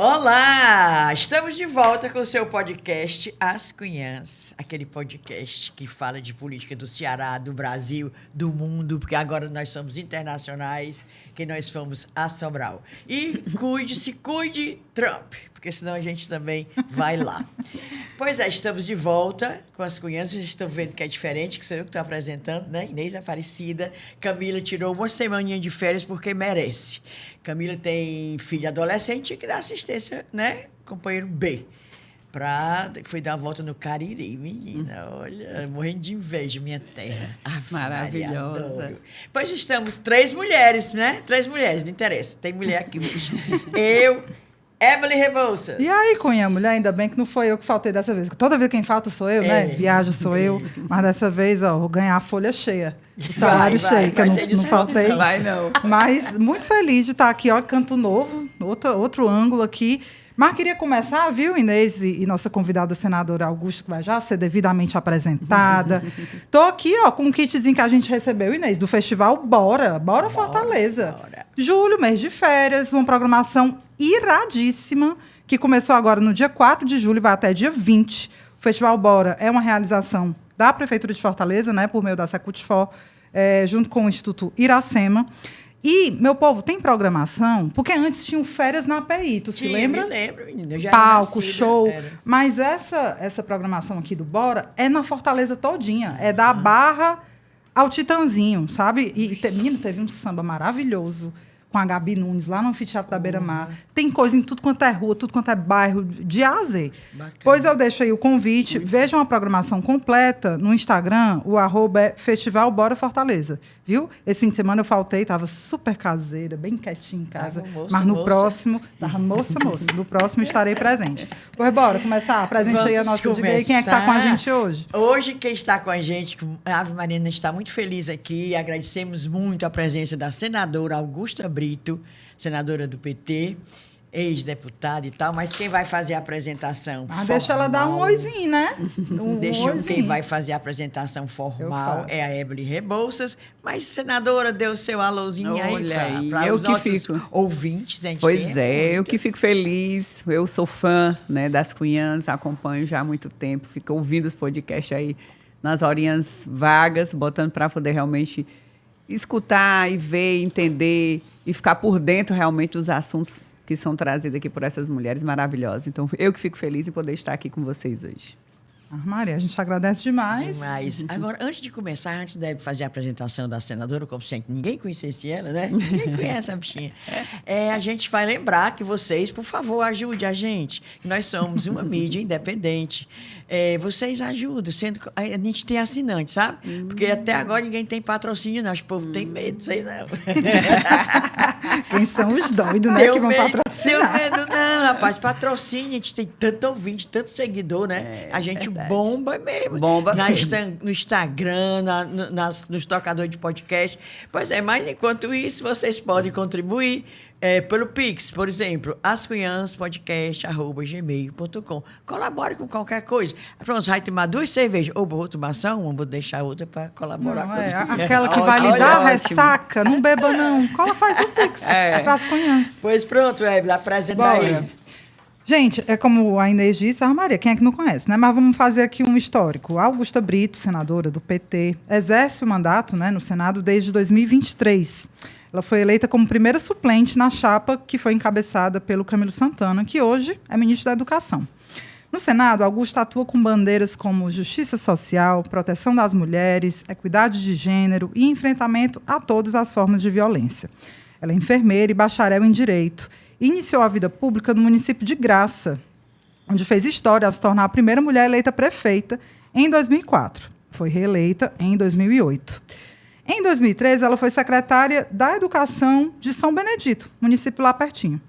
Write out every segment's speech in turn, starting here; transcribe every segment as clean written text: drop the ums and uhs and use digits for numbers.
Olá! Estamos de volta com o seu podcast As Cunhãs, aquele podcast que fala de política do Ceará, do Brasil, do mundo, porque agora nós somos internacionais, que nós fomos a Sobral. E cuide, Trump, porque senão a gente também vai lá. Pois é, estamos de volta com As Cunhãs, vocês estão vendo que é diferente, que sou eu que estou apresentando, né? Inês Aparecida. Camila tirou uma semaninha de férias porque merece. Camila tem filho adolescente que dá assistência, né? Companheiro B. Fui dar uma volta no Cariri, menina. Olha, morrendo de inveja, minha terra. Maravilhosa. Pois estamos 3 mulheres, né? 3 mulheres, não interessa. Tem mulher aqui hoje. Eu, Emily Rebouças. E aí, Cunha, mulher, ainda bem que não foi eu que faltei dessa vez. Toda vez quem falta sou eu, né? Viajo sou eu. Mas dessa vez, ó, vou ganhar a folha cheia. O salário cheio, que eu não faltei. Não vai, não. Mas muito feliz de estar aqui, ó, Canto Novo, outro ângulo aqui. Mas queria começar, viu, Inês e nossa convidada senadora Augusta, que vai já ser devidamente apresentada. Estou aqui, ó, com um kitzinho que a gente recebeu, Inês, do festival Bora Fortaleza. Bora. Julho, mês de férias, uma programação iradíssima, que começou agora no dia 4 de julho e vai até dia 20. O Festival Bora é uma realização da Prefeitura de Fortaleza, né, por meio da Secutfor, junto com o Instituto Iracema. E, meu povo, tem programação, porque antes tinham férias na API, tu se lembra? Me lembro, menina. Já palco, nascida, show. era. Mas essa programação aqui do Bora é na Fortaleza todinha. É da Barra ao Titanzinho, sabe? Menino, teve um samba maravilhoso com a Gabi Nunes, lá no Anfiteatro da Beira-Mar. Tem coisa em tudo quanto é rua, tudo quanto é bairro, de A a Z. Bacana. Pois eu deixo aí o convite. Vejam a programação completa no Instagram, o @ é Festival Bora Fortaleza. Viu? Esse fim de semana eu faltei, estava super caseira, bem quietinha em casa. Mas no próximo... Moça. No próximo estarei presente. Pois bora começar. Apresente aí a nossa dica aí. Quem é que está com a gente hoje? Hoje, quem está com a gente, a Ave Marina está muito feliz aqui. Agradecemos muito a presença da senadora Augusta Brito, senadora do PT, ex-deputada e tal, mas quem vai fazer a apresentação formal... Deixa ela dar um oizinho, né? Quem vai fazer a apresentação formal é a Emily Rebouças, mas, senadora, dê o seu alôzinho aí para os nossos ouvintes. Pois é, eu que fico feliz. Eu sou fã, né, das Cunhãs, acompanho já há muito tempo, fico ouvindo os podcasts aí nas horinhas vagas, botando para poder realmente escutar e ver, entender e ficar por dentro realmente dos assuntos que são trazidos aqui por essas mulheres maravilhosas. Então, eu que fico feliz em poder estar aqui com vocês hoje. Maria, a gente agradece demais. Agora, antes de começar, antes de fazer a apresentação da senadora, como sempre, ninguém conhecesse ela, né? Ninguém conhece a bichinha. A gente vai lembrar que vocês, por favor, ajudem a gente. Nós somos uma mídia independente. Vocês ajudam, sendo que a gente tem assinante, sabe? Porque até agora ninguém tem patrocínio, não. O povo tem medo, sei não. Quem são os doidos, né, que vão patrocinar? Tenho medo não, rapaz. Patrocínio, a gente tem tanto ouvinte, tanto seguidor, né? A gente bomba mesmo. Bomba no Instagram, nos tocadores de podcast. Pois é, mas enquanto isso, vocês podem contribuir pelo Pix, por exemplo, ascunhanspodcast@gmail.com. Colabore com qualquer coisa. Pronto, vai tomar 2 cervejas, ou vou tomar só uma, vou deixar outra para colaborar com as Cunhãs. Aquela que vai lhe dar ressaca, não beba não. Faz o Pix para as Cunhãs. Pois pronto, Evelyn, apresenta aí. Gente, é como a Inês disse, Maria, quem é que não conhece, né? Mas vamos fazer aqui um histórico. A Augusta Brito, senadora do PT, exerce o mandato, né, no Senado desde 2023. Ela foi eleita como primeira suplente na chapa que foi encabeçada pelo Camilo Santana, que hoje é ministro da Educação. No Senado, a Augusta atua com bandeiras como justiça social, proteção das mulheres, equidade de gênero e enfrentamento a todas as formas de violência. Ela é enfermeira e bacharel em Direito. Iniciou a vida pública no município de Graça, onde fez história ao se tornar a primeira mulher eleita prefeita em 2004. Foi reeleita em 2008. Em 2013, ela foi secretária da Educação de São Benedito, município lá pertinho,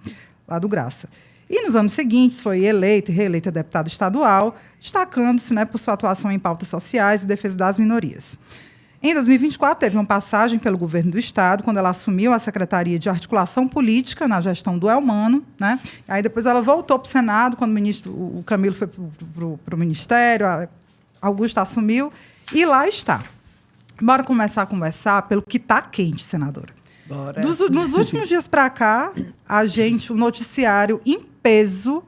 lá do Graça. E nos anos seguintes foi eleita e reeleita deputada estadual, destacando-se, né, por sua atuação em pautas sociais e defesa das minorias. Em 2024, teve uma passagem pelo governo do Estado, quando ela assumiu a Secretaria de Articulação Política na gestão do Elmano, né? Aí depois ela voltou para o Senado, quando o Camilo foi para o Ministério, a Augusta assumiu, e lá está. Bora começar a conversar pelo que está quente, senadora. Bora. Nos últimos dias para cá, o noticiário peso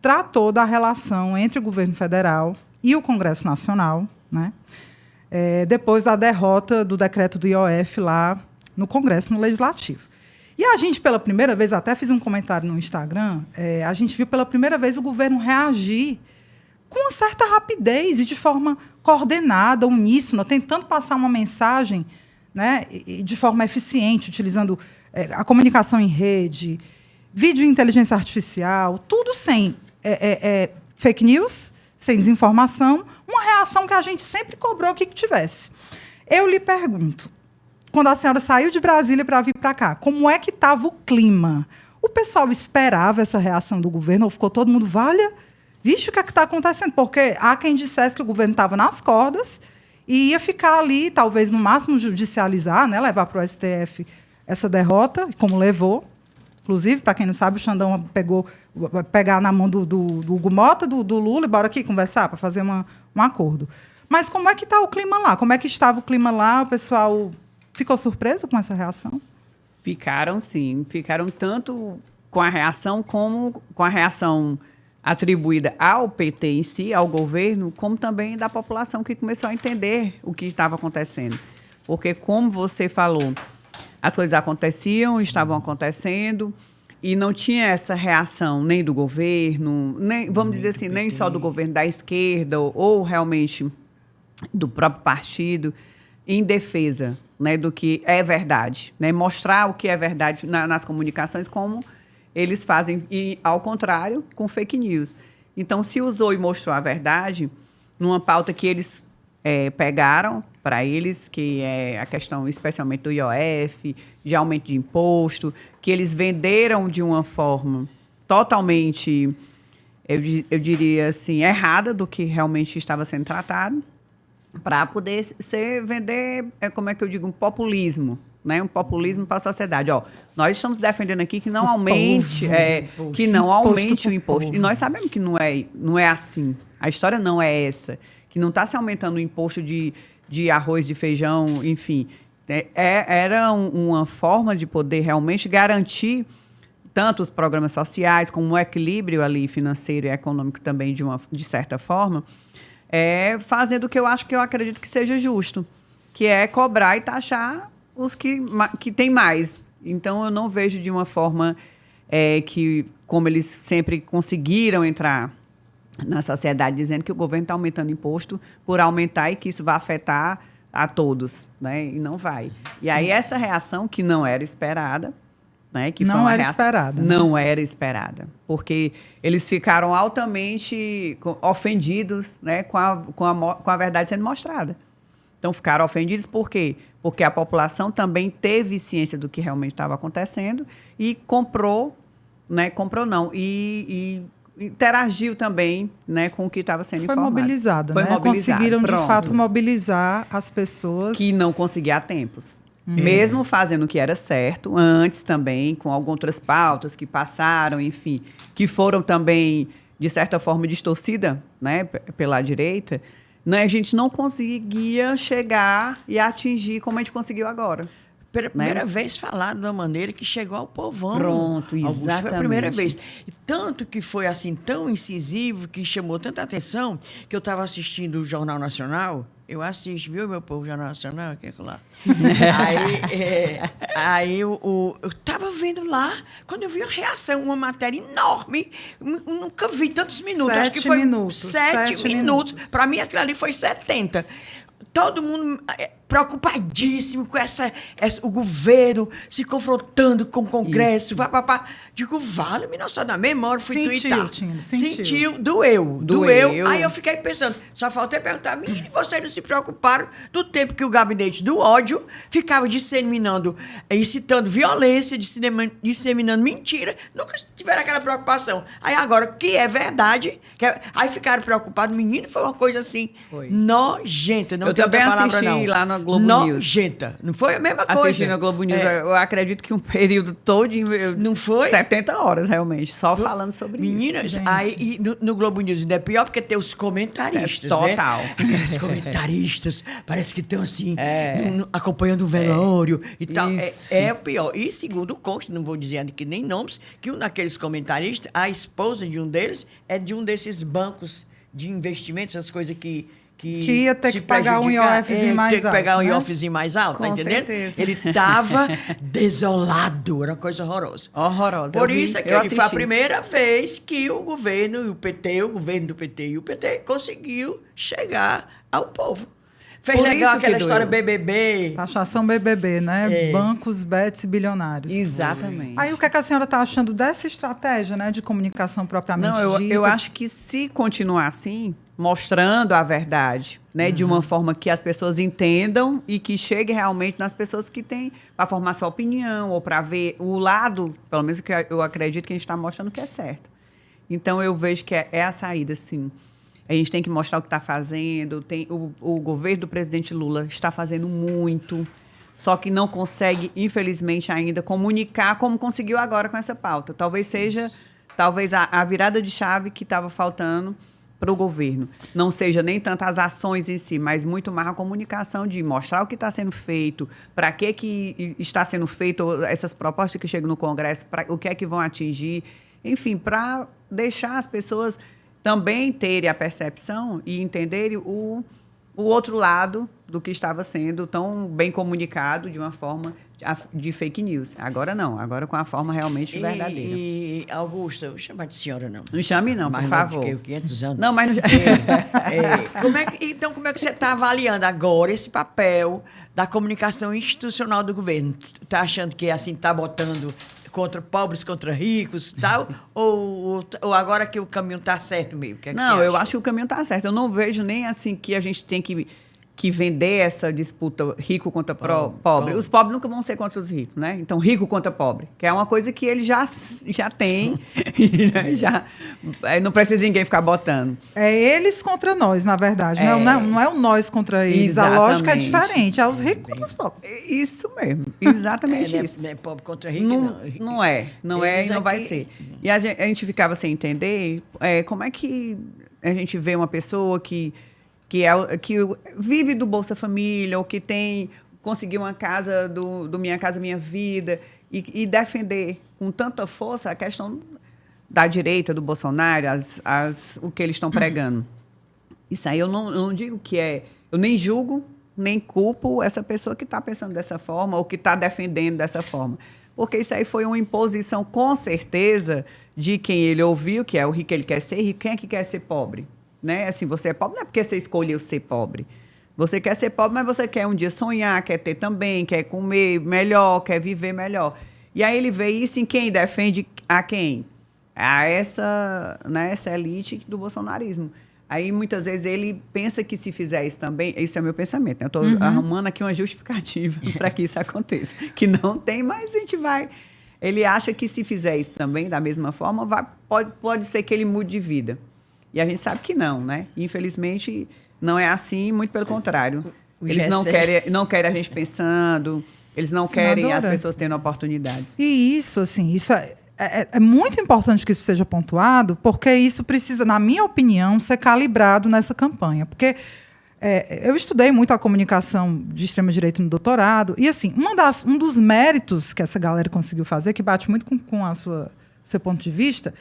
tratou da relação entre o governo federal e o Congresso Nacional, né? Depois da derrota do decreto do IOF lá no Congresso, no Legislativo. E a gente, pela primeira vez, até fiz um comentário no Instagram, a gente viu pela primeira vez o governo reagir com uma certa rapidez e de forma coordenada, uníssona, tentando passar uma mensagem, né, de forma eficiente, utilizando a comunicação em rede, vídeo e inteligência artificial, tudo sem fake news, sem desinformação, uma reação que a gente sempre cobrou que tivesse. Eu lhe pergunto, quando a senhora saiu de Brasília para vir para cá, como é que estava o clima? O pessoal esperava essa reação do governo ou ficou todo mundo, vixe, o que é que está acontecendo? Porque há quem dissesse que o governo estava nas cordas e ia ficar ali, talvez no máximo judicializar, né, levar para o STF essa derrota, como levou. Inclusive, para quem não sabe, o Xandão pegar na mão do Hugo Mota, do Lula, e bora aqui conversar para fazer um acordo. Mas como é que está o clima lá? Como é que estava o clima lá? O pessoal ficou surpreso com essa reação? Ficaram, sim. Ficaram tanto com a reação como com a reação atribuída ao PT em si, ao governo, como também da população que começou a entender o que estava acontecendo. Porque, como você falou, as coisas aconteciam, estavam acontecendo, e não tinha essa reação nem do governo, nem, vamos dizer assim, nem só do governo da esquerda, ou realmente do próprio partido, em defesa, né, do que é verdade, né, mostrar o que é verdade nas comunicações, como eles fazem, e ao contrário, com fake news. Então, se usou e mostrou a verdade numa pauta que eles pegaram para eles, que é a questão especialmente do IOF, de aumento de imposto, que eles venderam de uma forma totalmente, eu diria assim, errada do que realmente estava sendo tratado, para poder vender, como é que eu digo, um populismo, né? Um populismo para a sociedade. Ó, nós estamos defendendo aqui que não aumente, o imposto. E nós sabemos que não é assim. A história não é essa. Que não está se aumentando o imposto de arroz, de feijão, enfim. Era uma forma de poder realmente garantir tanto os programas sociais como o equilíbrio ali financeiro e econômico também, de certa forma, fazendo o que eu acredito que seja justo, que é cobrar e taxar os que têm mais. Então, eu não vejo de uma forma que, como eles sempre conseguiram entrar na sociedade, dizendo que o governo está aumentando imposto por aumentar e que isso vai afetar a todos, né? E não vai. E aí, essa reação que não era esperada, né? Que não era esperada. Não era esperada. Porque eles ficaram altamente ofendidos, né? Com a verdade sendo mostrada. Então, ficaram ofendidos por quê? Porque a população também teve ciência do que realmente estava acontecendo e comprou, né? Comprou não. E interagiu também, né, com o que estava sendo informado. Foi mobilizada. Conseguiram, de fato, mobilizar as pessoas. Que não conseguia há tempos. Mesmo fazendo o que era certo, antes também, com algumas outras pautas que passaram, enfim, que foram também, de certa forma, distorcidas, né, pela direita, né, a gente não conseguia chegar e atingir como a gente conseguiu agora. Pela primeira vez falaram de uma maneira que chegou ao povão. Pronto, exatamente. Augusto, foi a primeira vez. E tanto que foi assim, tão incisivo, que chamou tanta atenção, que eu estava assistindo o Jornal Nacional. Eu assisto, viu, meu povo, o Jornal Nacional? Aqui, lá. Aí eu estava vendo lá, quando eu vi a reação, uma matéria enorme, nunca vi tantos minutos. Acho que foi 7 minutos. Para mim, aquilo ali foi 70. Todo mundo preocupadíssimo com o governo se confrontando com o Congresso. Digo, vale-me, não só na memória, fui twittar. Sentiu, doeu. Aí eu fiquei pensando, só faltei perguntar, menino, vocês não se preocuparam do tempo que o gabinete do ódio ficava disseminando, incitando violência, disseminando mentira, nunca tiveram aquela preocupação. Aí agora, que é verdade, aí ficaram preocupados, menino, foi uma coisa assim, nojenta, não tem outra palavra não. Eu também assisti lá no Globo News. Nojenta, não foi a mesma coisa. Assisti no Globo News, eu acredito que um período todo não foi? 70 horas, realmente, só falando sobre Meninas, isso. aí e no Globo News ainda é pior porque tem os comentaristas, total. né? Aqueles comentaristas, parece que estão assim, acompanhando o velório e tal. Isso. É o pior. E segundo consta, não vou dizer aqui nem nomes, que um daqueles comentaristas, a esposa de um deles, é de um desses bancos de investimentos, essas coisas que ia ter se que pagar um prejudicar, IOFzinho mais ter que pegar alto, um né? IOFzinho mais alto, Com tá entendendo? certeza. Ele estava desolado, era uma coisa horrorosa. Horrorosa. Por Eu vi, isso é que eu foi a assisti. primeira vez que o governo do PT e o PT conseguiu chegar ao povo. Fez Por legal isso que aquela doeu. história BBB. Taxação BBB, né? Bancos, bets e bilionários. Exatamente. Aí o que a senhora está achando dessa estratégia, né, de comunicação propriamente Não, dita? eu acho que se continuar assim, mostrando a verdade, né, de uma forma que as pessoas entendam e que chegue realmente nas pessoas que têm para formar sua opinião ou para ver o lado, pelo menos que eu acredito que a gente está mostrando que é certo. Então eu vejo que é a saída, sim. A gente tem que mostrar o que está fazendo. O governo do presidente Lula está fazendo muito, só que não consegue, infelizmente, ainda comunicar como conseguiu agora com essa pauta. Talvez seja a virada de chave que estava faltando para o governo. Não seja nem tanto as ações em si, mas muito mais a comunicação de mostrar o que está sendo feito, para que está sendo feito essas propostas que chegam no Congresso, o que é que vão atingir, enfim, para deixar as pessoas também terem a percepção e entenderem o outro lado do que estava sendo tão bem comunicado de uma forma de fake news. Agora não, agora com a forma realmente verdadeira. E Augusta, vou chamar de senhora, não. Não chame não, por Mais favor. nova que eu, 500 anos. Não, mas não... Então, como é que você está avaliando agora esse papel da comunicação institucional do governo? Está achando que assim está botando contra pobres, contra ricos e tal? ou agora que o caminho está certo mesmo? Que é que Não, você eu acha? acho que o caminho está certo. Eu não vejo nem assim que a gente tem que vender essa disputa rico contra pobre. Os pobres nunca vão ser contra os ricos, né? Então, rico contra pobre, que é uma coisa que ele já tem, já não precisa ninguém ficar botando. É eles contra nós, na verdade. Não é o nós contra eles. Exatamente. A lógica é diferente. É os ricos contra os pobres. Isso mesmo, exatamente isso. Não é pobre contra rico, Não é e não vai ser. E a gente ficava sem entender como é que a gente vê uma pessoa que vive do Bolsa Família, ou que conseguiu uma casa do Minha Casa Minha Vida, e defender com tanta força a questão da direita, do Bolsonaro, o que eles estão pregando. Isso aí eu não digo que é... Eu nem julgo, nem culpo essa pessoa que está pensando dessa forma, ou que está defendendo dessa forma. Porque isso aí foi uma imposição, com certeza, de quem ele ouviu, que é o rico, ele quer ser rico. Quem é que quer ser pobre? Né? Assim, você é pobre não é porque você escolheu ser pobre. Você quer ser pobre, mas você quer um dia sonhar, quer ter também, quer comer melhor, quer viver melhor. E aí ele vê isso em quem defende a quem? A essa elite do bolsonarismo. Aí, muitas vezes, ele pensa que se fizer isso também... Esse é o meu pensamento, né? Eu estou arrumando aqui uma justificativa para que isso aconteça. Que não tem, mas a gente vai... Ele acha que se fizer isso também, da mesma forma, pode ser que ele mude de vida. E a gente sabe que não, né? Infelizmente, não é assim, muito pelo contrário. Eles não querem a gente pensando, eles não querem as pessoas tendo oportunidades. E isso, assim, é muito importante que isso seja pontuado, porque isso precisa, na minha opinião, ser calibrado nessa campanha. Porque eu estudei muito a comunicação de extrema-direita no doutorado, e assim, um dos méritos que essa galera conseguiu fazer, que bate muito com seu ponto de vista,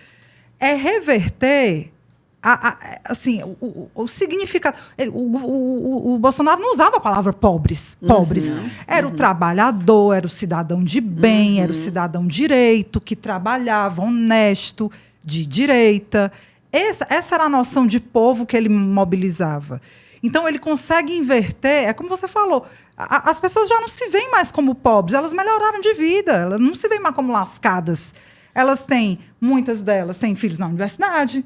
é reverter assim, o significado. O Bolsonaro não usava a palavra pobres. Era o trabalhador, era o cidadão de bem, era o cidadão direito, que trabalhava, honesto, de direita. Essa era a noção de povo que ele mobilizava. Então, ele consegue inverter, é como você falou, as pessoas já não se veem mais como pobres, elas melhoraram de vida, elas não se veem mais como lascadas. Muitas delas têm filhos na universidade,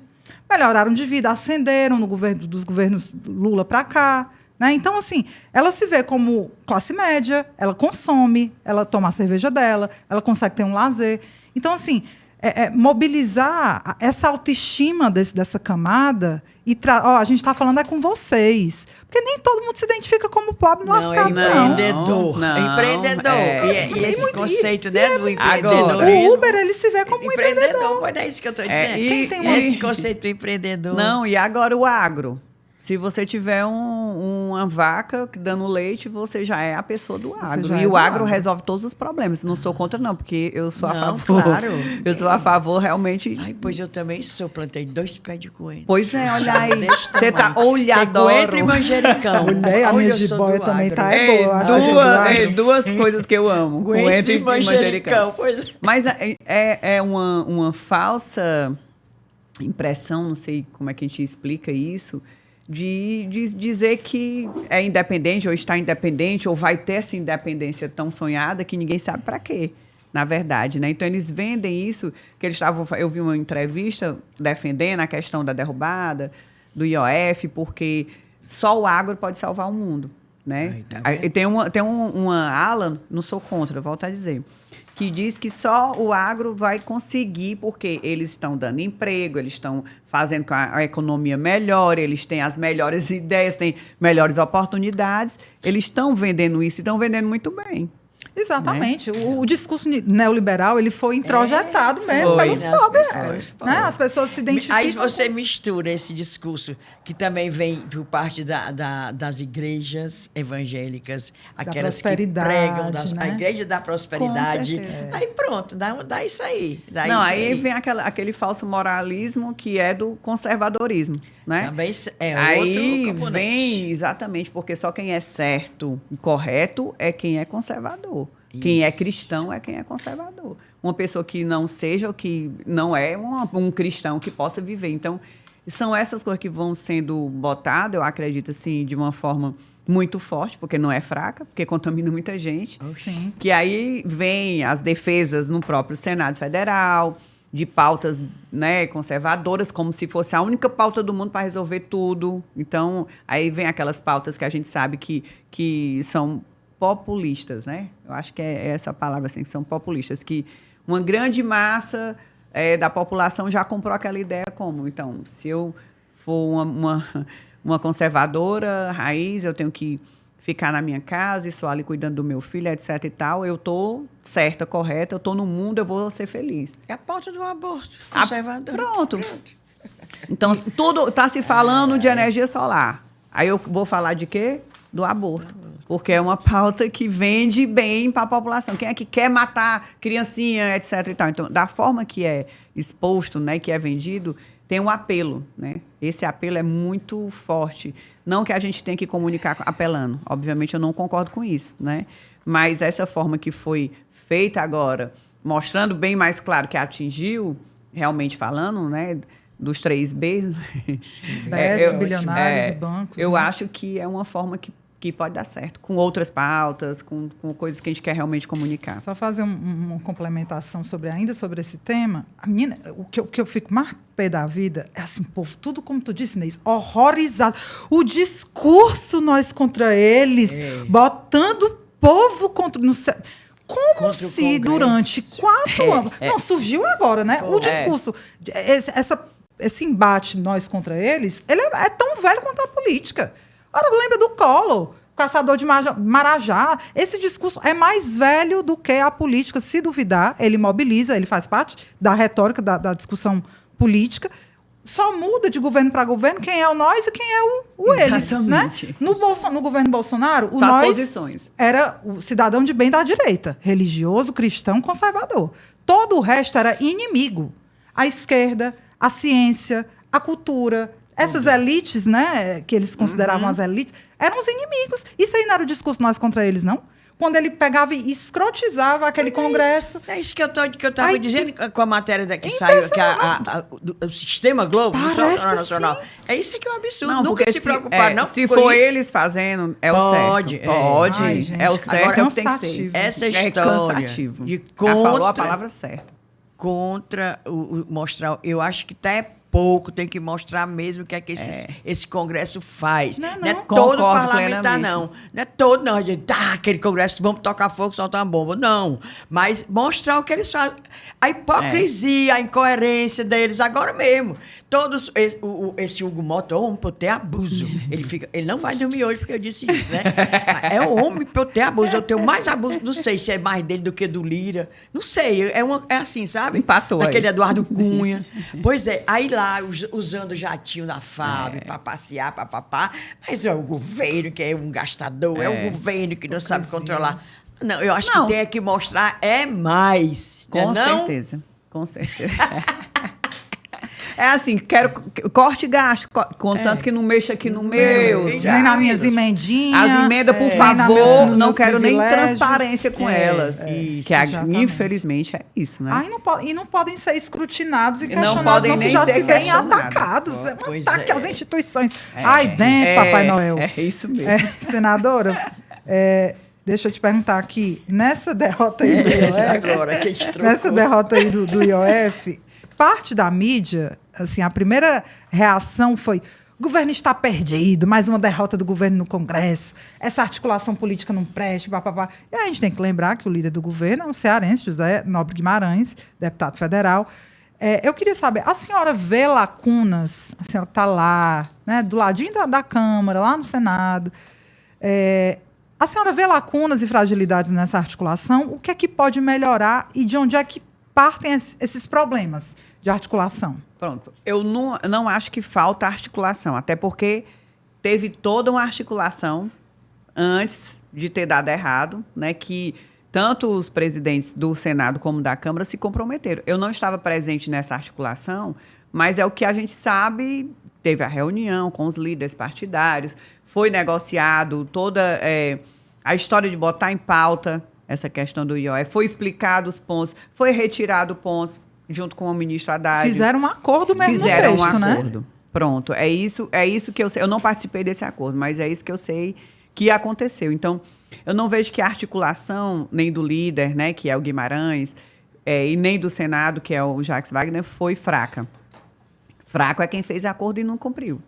melhoraram de vida, ascenderam dos governos Lula para cá. Né? Então, assim, ela se vê como classe média, ela consome, ela toma a cerveja dela, ela consegue ter um lazer. Então, assim, mobilizar essa autoestima dessa camada e a gente está falando com vocês. Porque nem todo mundo se identifica como pobre lascado, não. Empreendedor. Não, empreendedor. E esse conceito, do empreendedorismo. Agora, o Uber, ele se vê como empreendedor. Mas não é isso que eu estou dizendo. Quem tem esse conceito do empreendedor. Não, e agora o agro. Se você tiver uma vaca dando leite, você já é a pessoa do agro. E o agro resolve todos os problemas. Não sou contra, não, porque eu sou a favor. Claro. Eu sou a favor, realmente. Ai, pois eu também sou. Plantei 2 pés de coentro. Pois é, olha aí. Você tá olhador. Coentro e manjericão. A minha jiboia também tá boa. Duas coisas que eu amo. Coentro e manjericão. Mas é uma falsa impressão, não sei como é que a gente explica isso, de dizer que é independente, ou está independente, ou vai ter essa independência tão sonhada que ninguém sabe para quê, na verdade, né? Então, eles vendem isso, que eles estavam... Eu vi uma entrevista defendendo a questão da derrubada, do IOF, porque só o agro pode salvar o mundo, né? Ai, tá. Tem uma ala, não sou contra, volto a dizer, que diz que só o agro vai conseguir, porque eles estão dando emprego, eles estão fazendo com a economia melhor, eles têm as melhores ideias, têm melhores oportunidades, eles estão vendendo isso e estão vendendo muito bem. Exatamente. Né? O discurso neoliberal ele foi introjetado mesmo pelos pobres. Né? As pessoas se identificam. Aí você mistura esse discurso, que também vem por parte das igrejas evangélicas, aquelas que pregam a igreja da prosperidade. Aí pronto, dá isso aí. Aí vem aquele falso moralismo que é do conservadorismo. Né? Também aí outro componente. Vem exatamente, porque só quem é certo e correto é quem é conservador. Isso. Quem é cristão é quem é conservador. Uma pessoa que não seja, ou que não é um cristão que possa viver. Então, são essas coisas que vão sendo botadas, eu acredito, assim, de uma forma muito forte, porque não é fraca, porque contamina muita gente. Sim. Que aí vem as defesas no próprio Senado Federal, de pautas, né, conservadoras, como se fosse a única pauta do mundo para resolver tudo. Então, aí vem aquelas pautas que a gente sabe que são populistas, né? Eu acho que é essa palavra, assim, que são populistas, que uma grande massa da população já comprou aquela ideia como. Então, se eu for uma conservadora raiz, eu tenho que ficar na minha casa e só ali cuidando do meu filho, etc e tal, eu estou certa, correta, eu estou no mundo, eu vou ser feliz. É a pauta do aborto conservador. Pronto. Então, tudo está se falando de energia solar. Aí eu vou falar de quê? Do aborto. Porque é uma pauta que vende bem para a população. Quem é que quer matar criancinha, etc e tal. Então, da forma que é exposto, né, que é vendido, tem um apelo, né? Esse apelo é muito forte. Não que a gente tenha que comunicar apelando. Obviamente, eu não concordo com isso, né? Mas essa forma que foi feita agora, mostrando bem mais claro que atingiu, realmente falando, né, dos 3 Bs. Bilionários e bancos. Eu acho que é uma forma que pode dar certo, com outras pautas, com coisas que a gente quer realmente comunicar. Só fazer uma complementação ainda sobre esse tema. A menina, o que eu fico mais pé da vida é assim, povo, tudo como tu disse, Inês, horrorizado. O discurso nós contra eles, botando o povo contra... Como contra se durante 4 anos... Não, surgiu agora, né? O discurso, esse embate nós contra eles, ele é tão velho quanto a política. Ora, lembra do Collor, caçador de Marajá. Esse discurso é mais velho do que a política. Se duvidar, ele mobiliza, ele faz parte da retórica, da discussão política. Só muda de governo para governo quem é o nós e quem é o eles. Né? No governo Bolsonaro, o nós posições. Era o cidadão de bem da direita, religioso, cristão, conservador. Todo o resto era inimigo. A esquerda, a ciência, a cultura... Essas elites, né, que eles consideravam as elites, eram os inimigos. Isso aí não era o discurso nós contra eles, não? Quando ele pegava e escrotizava aquele congresso. É isso que eu estava dizendo com a matéria que saiu, que o Sistema Globo, do Jornal Nacional. Sim. É isso que é um absurdo. Não, nunca se preocupar, não. Se for eles fazendo, é o certo. Pode. Ai, gente, é o certo, agora é o que tem que ser. Essa história. É cansativo. Falou a palavra certa. Contra mostrar, eu acho que está pouco, tem que mostrar mesmo o que é que esse Congresso faz. Não é todo Concordo parlamentar, plenamente. não. Não é todo, não. A gente, aquele Congresso, vamos tocar fogo, soltar uma bomba. Não. Mas mostrar o que eles fazem. A hipocrisia, a incoerência deles, agora mesmo. Todos, esse Hugo Mota, homem, pra eu ter abuso. Ele não vai dormir hoje porque eu disse isso, né? É o homem pra eu ter abuso. Eu tenho mais abuso, não sei se é mais dele do que do Lira. Não sei, é assim, sabe? Empatou aquele aí. Eduardo Cunha. Pois é, aí lá, usando o jatinho da FAB pra passear, papapá. Mas é o governo que é um gastador, é o governo que não sabe controlar. Não, eu acho que tem que mostrar mais. Com certeza, com certeza. É assim, corte e gasto, contanto que não mexa aqui no meu. Nem nas minhas emendinhas. As emendas, por favor, não quero nem transparência com elas. Isso, que infelizmente é isso, né? E não podem ser escrutinados e Não questionados, podem não, nem que já ser se veem questionados. atacados. É um Pois ataque é. às instituições. Ai, dentro, Papai Noel. É isso mesmo. Senadora, deixa eu te perguntar aqui, nessa derrota aí do IOF, agora que a gente trocou. nessa derrota aí do IOF, parte da mídia, assim, a primeira reação foi: o governo está perdido, mais uma derrota do governo no Congresso, essa articulação política não presta, papapá. E aí a gente tem que lembrar que o líder do governo é um cearense, José Nobre Guimarães, deputado federal. Eu queria saber, a senhora vê lacunas, a senhora está lá, né, do ladinho da Câmara, lá no Senado, a senhora vê lacunas e fragilidades nessa articulação? O que é que pode melhorar e de onde é que partem esses problemas de articulação? Pronto. Eu não acho que falta articulação, até porque teve toda uma articulação antes de ter dado errado, né, que tanto os presidentes do Senado como da Câmara se comprometeram. Eu não estava presente nessa articulação, mas é o que a gente sabe. Teve a reunião com os líderes partidários, foi negociado toda a história de botar em pauta essa questão do IOF, foi explicado os pontos, foi retirado pontos junto com o ministro Haddad. Fizeram um acordo mesmo Fizeram no texto, um acordo. né? Pronto, é isso que eu sei. Eu não participei desse acordo, mas é isso que eu sei que aconteceu. Então, eu não vejo que a articulação, nem do líder, né, que é o Guimarães, e nem do Senado, que é o Jacques Wagner, foi fraca. Fraco é quem fez acordo e não cumpriu.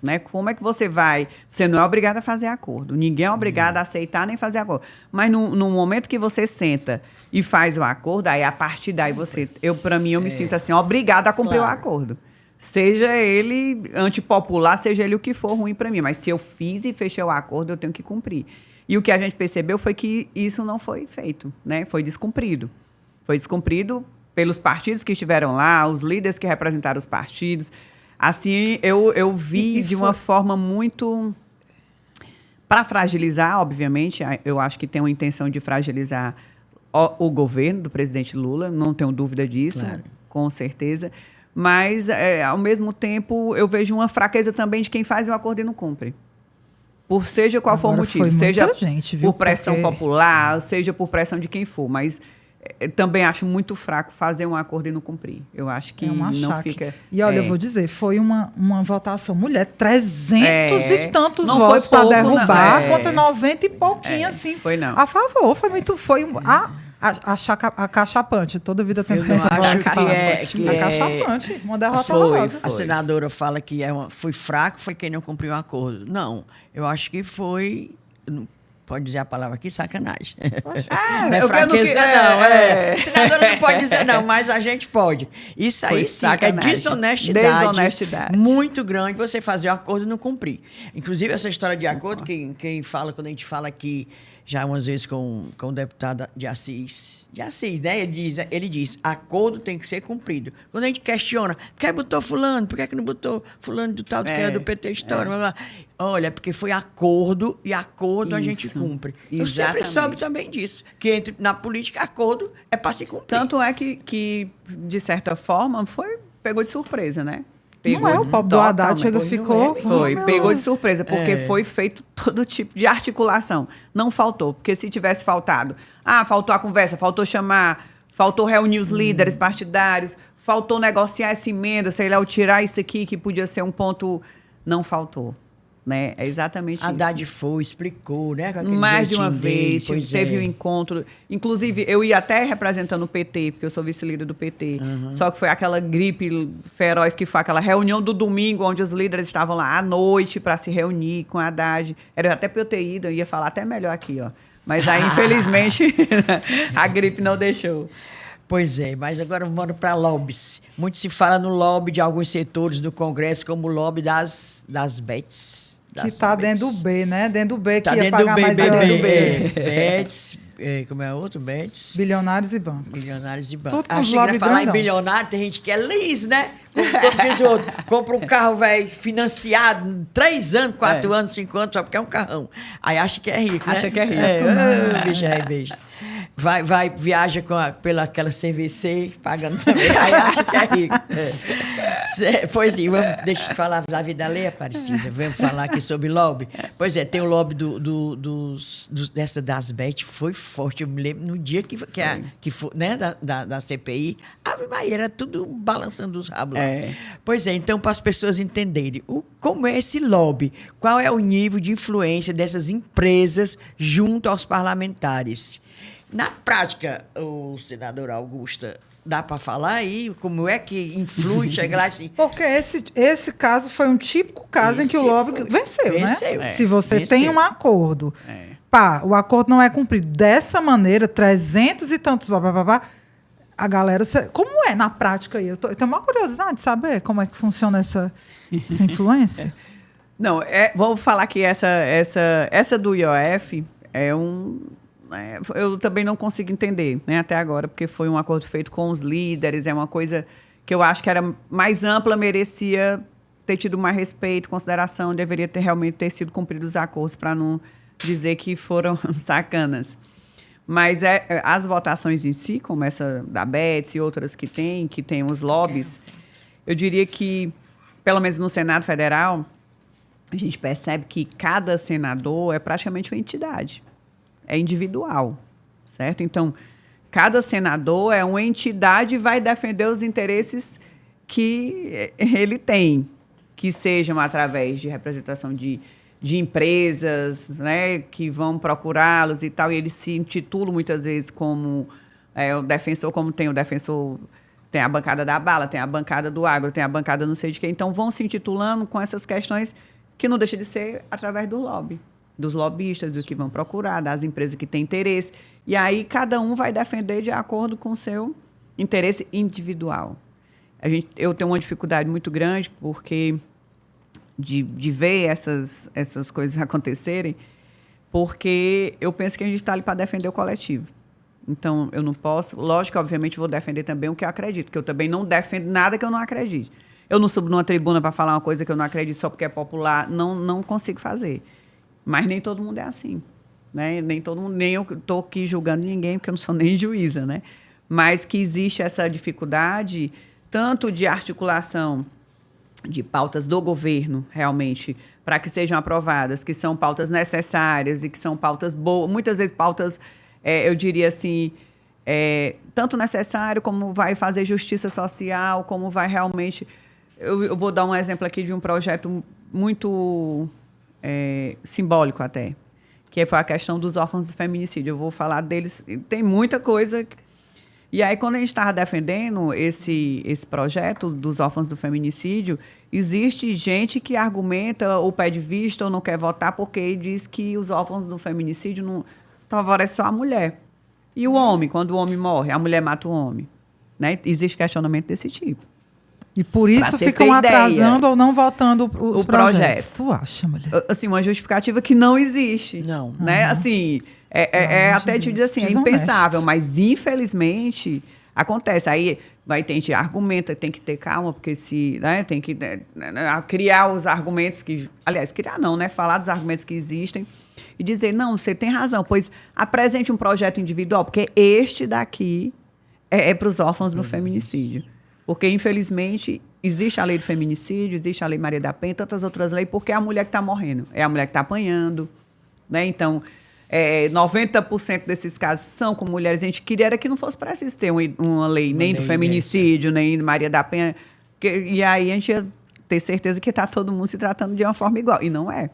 Né? Como é que você vai... Você não é obrigado a fazer acordo. Ninguém é obrigado a aceitar nem fazer acordo. Mas no momento que você senta e faz o acordo, aí a partir daí você... Para mim, eu me sinto assim, obrigada a cumprir o acordo. Seja ele antipopular, seja ele o que for ruim para mim. Mas se eu fiz e fechei o acordo, eu tenho que cumprir. E o que a gente percebeu foi que isso não foi feito, né? Foi descumprido. Foi descumprido pelos partidos que estiveram lá, os líderes que representaram os partidos. Assim, eu vi de uma forma muito... Para fragilizar, obviamente, eu acho que tem uma intenção de fragilizar o governo do presidente Lula, não tenho dúvida disso, claro. Com certeza. Mas, ao mesmo tempo, eu vejo uma fraqueza também de quem faz o acordo e não cumpre. Por seja qual for o motivo. Seja por pressão popular, seja por pressão de quem for. Mas... também acho muito fraco fazer um acordo e não cumprir. Eu acho que não fica... E olha, eu vou dizer, foi uma votação mulher, 300 e tantos não votos para derrubar, não. contra 90 e pouquinho, assim. Foi não. A favor, foi muito... Acachapante. Toda vida tem que pensar acachapante. Uma derrota horrorosa. A senadora fala que foi fraco, foi quem não cumpriu o acordo. Não, eu acho que foi... Pode dizer a palavra aqui, sacanagem. Não é fraqueza, não. Senadora não pode dizer não, mas a gente pode. Isso aí sim é desonestidade muito grande você fazer um acordo e não cumprir. Inclusive, essa história de acordo, quem fala, quando a gente fala aqui, já umas vezes com o deputado de Assis, né? Ele diz, acordo tem que ser cumprido. Quando a gente questiona, por que botou fulano? Por que não botou fulano do tal, que era do PT História? Blá, blá. Olha, porque foi acordo, e acordo a gente cumpre. Exatamente. Eu sempre soube também disso, que na política, acordo é para se cumprir. Tanto é que, de certa forma, pegou de surpresa, né? Não é, o pobre do Haddad ficou... Pegou de surpresa, porque foi feito todo tipo de articulação. Não faltou, porque se tivesse faltado... faltou a conversa, faltou chamar, faltou reunir os líderes partidários, faltou negociar essa emenda, sei lá, ou tirar isso aqui, que podia ser um ponto... Não faltou. Né? É exatamente isso. Haddad foi, explicou, né? Mais de uma vez, teve um é. encontro. Inclusive, eu ia até representando o PT, porque eu sou vice-líder do PT. Só que foi aquela gripe feroz que foi aquela reunião do domingo, onde os líderes estavam lá à noite para se reunir com a Haddad. Era até para eu ter ido, eu ia falar até melhor aqui, ó. Mas aí, infelizmente, a gripe não deixou. Pois é, mas agora vamos para lobbies. Muito se fala no lobby de alguns setores do Congresso, como o lobby das BETs. Que está dentro do B, né? Dentro do B, que tá ia pagar mais BETs, como é outro? BETs. Bilionários e bancos. Bilionários e bancos. Tudo com os Chega a lobby falar grandão. em bilionário, tem gente que é liso, né? Como diz o outro, compra um carro, velho, financiado, 3 anos, 4 anos, 5 anos, só porque é um carrão. Aí acha que é rico, né? Acha que é rico. Bicho é besta. Vai, viaja pela aquela CVC, pagando também, aí acha que é rico. Pois sim, deixa eu falar da vida alheia, Aparecida. Vamos falar aqui sobre lobby. Pois é, tem o lobby das BET, foi forte. Eu me lembro no dia que foi, né, da CPI, Ave Maria, era tudo balançando os rabos. Pois é, então, para as pessoas entenderem como é esse lobby, qual é o nível de influência dessas empresas junto aos parlamentares. Na prática, o senador Augusta, dá para falar aí como é que influi, chega lá assim... Porque esse caso foi um típico caso em que o lobby venceu, né? Se você tem um acordo, o acordo não é cumprido dessa maneira, 300 e tantos, a galera... Como é na prática aí? Eu tenho uma curiosidade de saber como é que funciona essa influência. Não, vou falar que essa do IOF é eu também não consigo entender, né, até agora, porque foi um acordo feito com os líderes, é uma coisa que eu acho que era mais ampla, merecia ter tido mais respeito, consideração, deveria realmente ter sido cumpridos os acordos, para não dizer que foram sacanas. Mas as votações em si, como essa da BETS e outras que tem os lobbies, eu diria que, pelo menos no Senado Federal, a gente percebe que cada senador é praticamente uma entidade. É individual, certo? Então, cada senador é uma entidade e vai defender os interesses que ele tem, que sejam através de representação de empresas, né, que vão procurá-los e tal, e eles se intitulam muitas vezes como o defensor, como tem o defensor, tem a bancada da bala, tem a bancada do agro, tem a bancada não sei de quê, então vão se intitulando com essas questões que não deixa de ser através do lobby. Dos lobistas, do que vão procurar, das empresas que têm interesse. E aí, cada um vai defender de acordo com o seu interesse individual. Eu tenho uma dificuldade muito grande porque de ver essas coisas acontecerem, porque eu penso que a gente está ali para defender o coletivo. Então, eu não posso... Lógico, obviamente, vou defender também o que eu acredito, que eu também não defendo nada que eu não acredite. Eu não subo numa tribuna para falar uma coisa que eu não acredito só porque é popular. Não consigo fazer. Mas nem todo mundo é assim, né? Nem todo mundo, nem eu estou aqui julgando ninguém, porque eu não sou nem juíza, né? Mas que existe essa dificuldade, tanto de articulação de pautas do governo, realmente, para que sejam aprovadas, que são pautas necessárias e que são pautas boas, muitas vezes pautas, eu diria assim, tanto necessário como vai fazer justiça social, como vai realmente... Eu vou dar um exemplo aqui de um projeto muito... simbólico até, que foi a questão dos órfãos do feminicídio. Eu vou falar deles, tem muita coisa. E aí, quando a gente estava defendendo esse projeto dos órfãos do feminicídio, existe gente que argumenta ou pede vista ou não quer votar porque diz que os órfãos do feminicídio não favorecem só a mulher. E o homem, quando o homem morre, a mulher mata o homem. Né? Existe questionamento desse tipo. E por isso ficam atrasando ou não votando os projetos. Tu acha, mulher? Assim, uma justificativa que não existe. Não. Né? Assim, até te dizer assim, é impensável, mas infelizmente acontece. Aí tem gente que argumenta, tem que ter calma, porque tem que criar os argumentos que... Aliás, criar não, né? Falar dos argumentos que existem e dizer, não, você tem razão, pois apresente um projeto individual, porque este daqui é para os órfãos do feminicídio. Porque, infelizmente, existe a lei do feminicídio, existe a lei Maria da Penha, tantas outras leis, porque é a mulher que está morrendo, é a mulher que está apanhando. Né? Então, 90% desses casos são com mulheres. A gente queria que não fosse preciso ter uma lei nem do feminicídio, nem de Maria da Penha. E aí a gente ia ter certeza que está todo mundo se tratando de uma forma igual. E não é.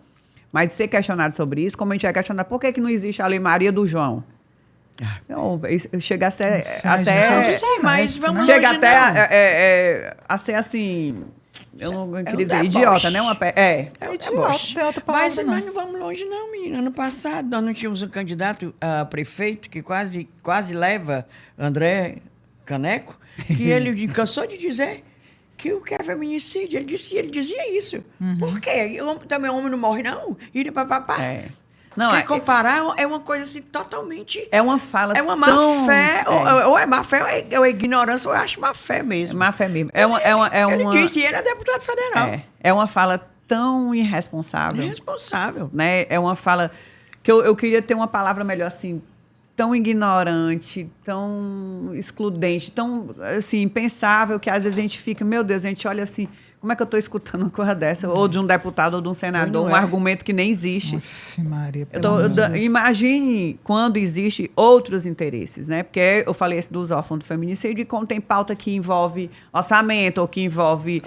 Mas ser questionado sobre isso, como a gente é questionado, por que não existe a Lei Maria do João? Chega a ser até... Sim, mas vamos chega longe, até a ser assim... Eu não queria dizer idiota, né? É idiota, tem outra palavra. Mas nós não vamos longe, não, menina. Ano passado, nós não tínhamos um candidato a prefeito que quase leva André Caneco, que ele cansou de dizer que o que é feminicídio. Ele dizia isso. Por quê? Também o homem não morre, não? Não, quer comparar? É uma coisa assim totalmente... É uma fala é uma má fé. Ou é má fé, ou é ignorância, ou eu acho má fé mesmo. Má fé mesmo. Ele disse, e ele é deputado federal. É uma fala tão irresponsável. Irresponsável. Né? É uma fala que eu queria ter uma palavra melhor assim, tão ignorante, tão excludente, tão assim, impensável, que às vezes a gente fica, meu Deus, a gente olha assim... Como é que eu estou escutando uma coisa dessa? Ou de um deputado ou de um senador, um argumento que nem existe. Uf, Maria, imagine quando existem outros interesses, né? Porque eu falei esse dos órfãos do feminicídio, e quando tem pauta que envolve orçamento, ou que envolve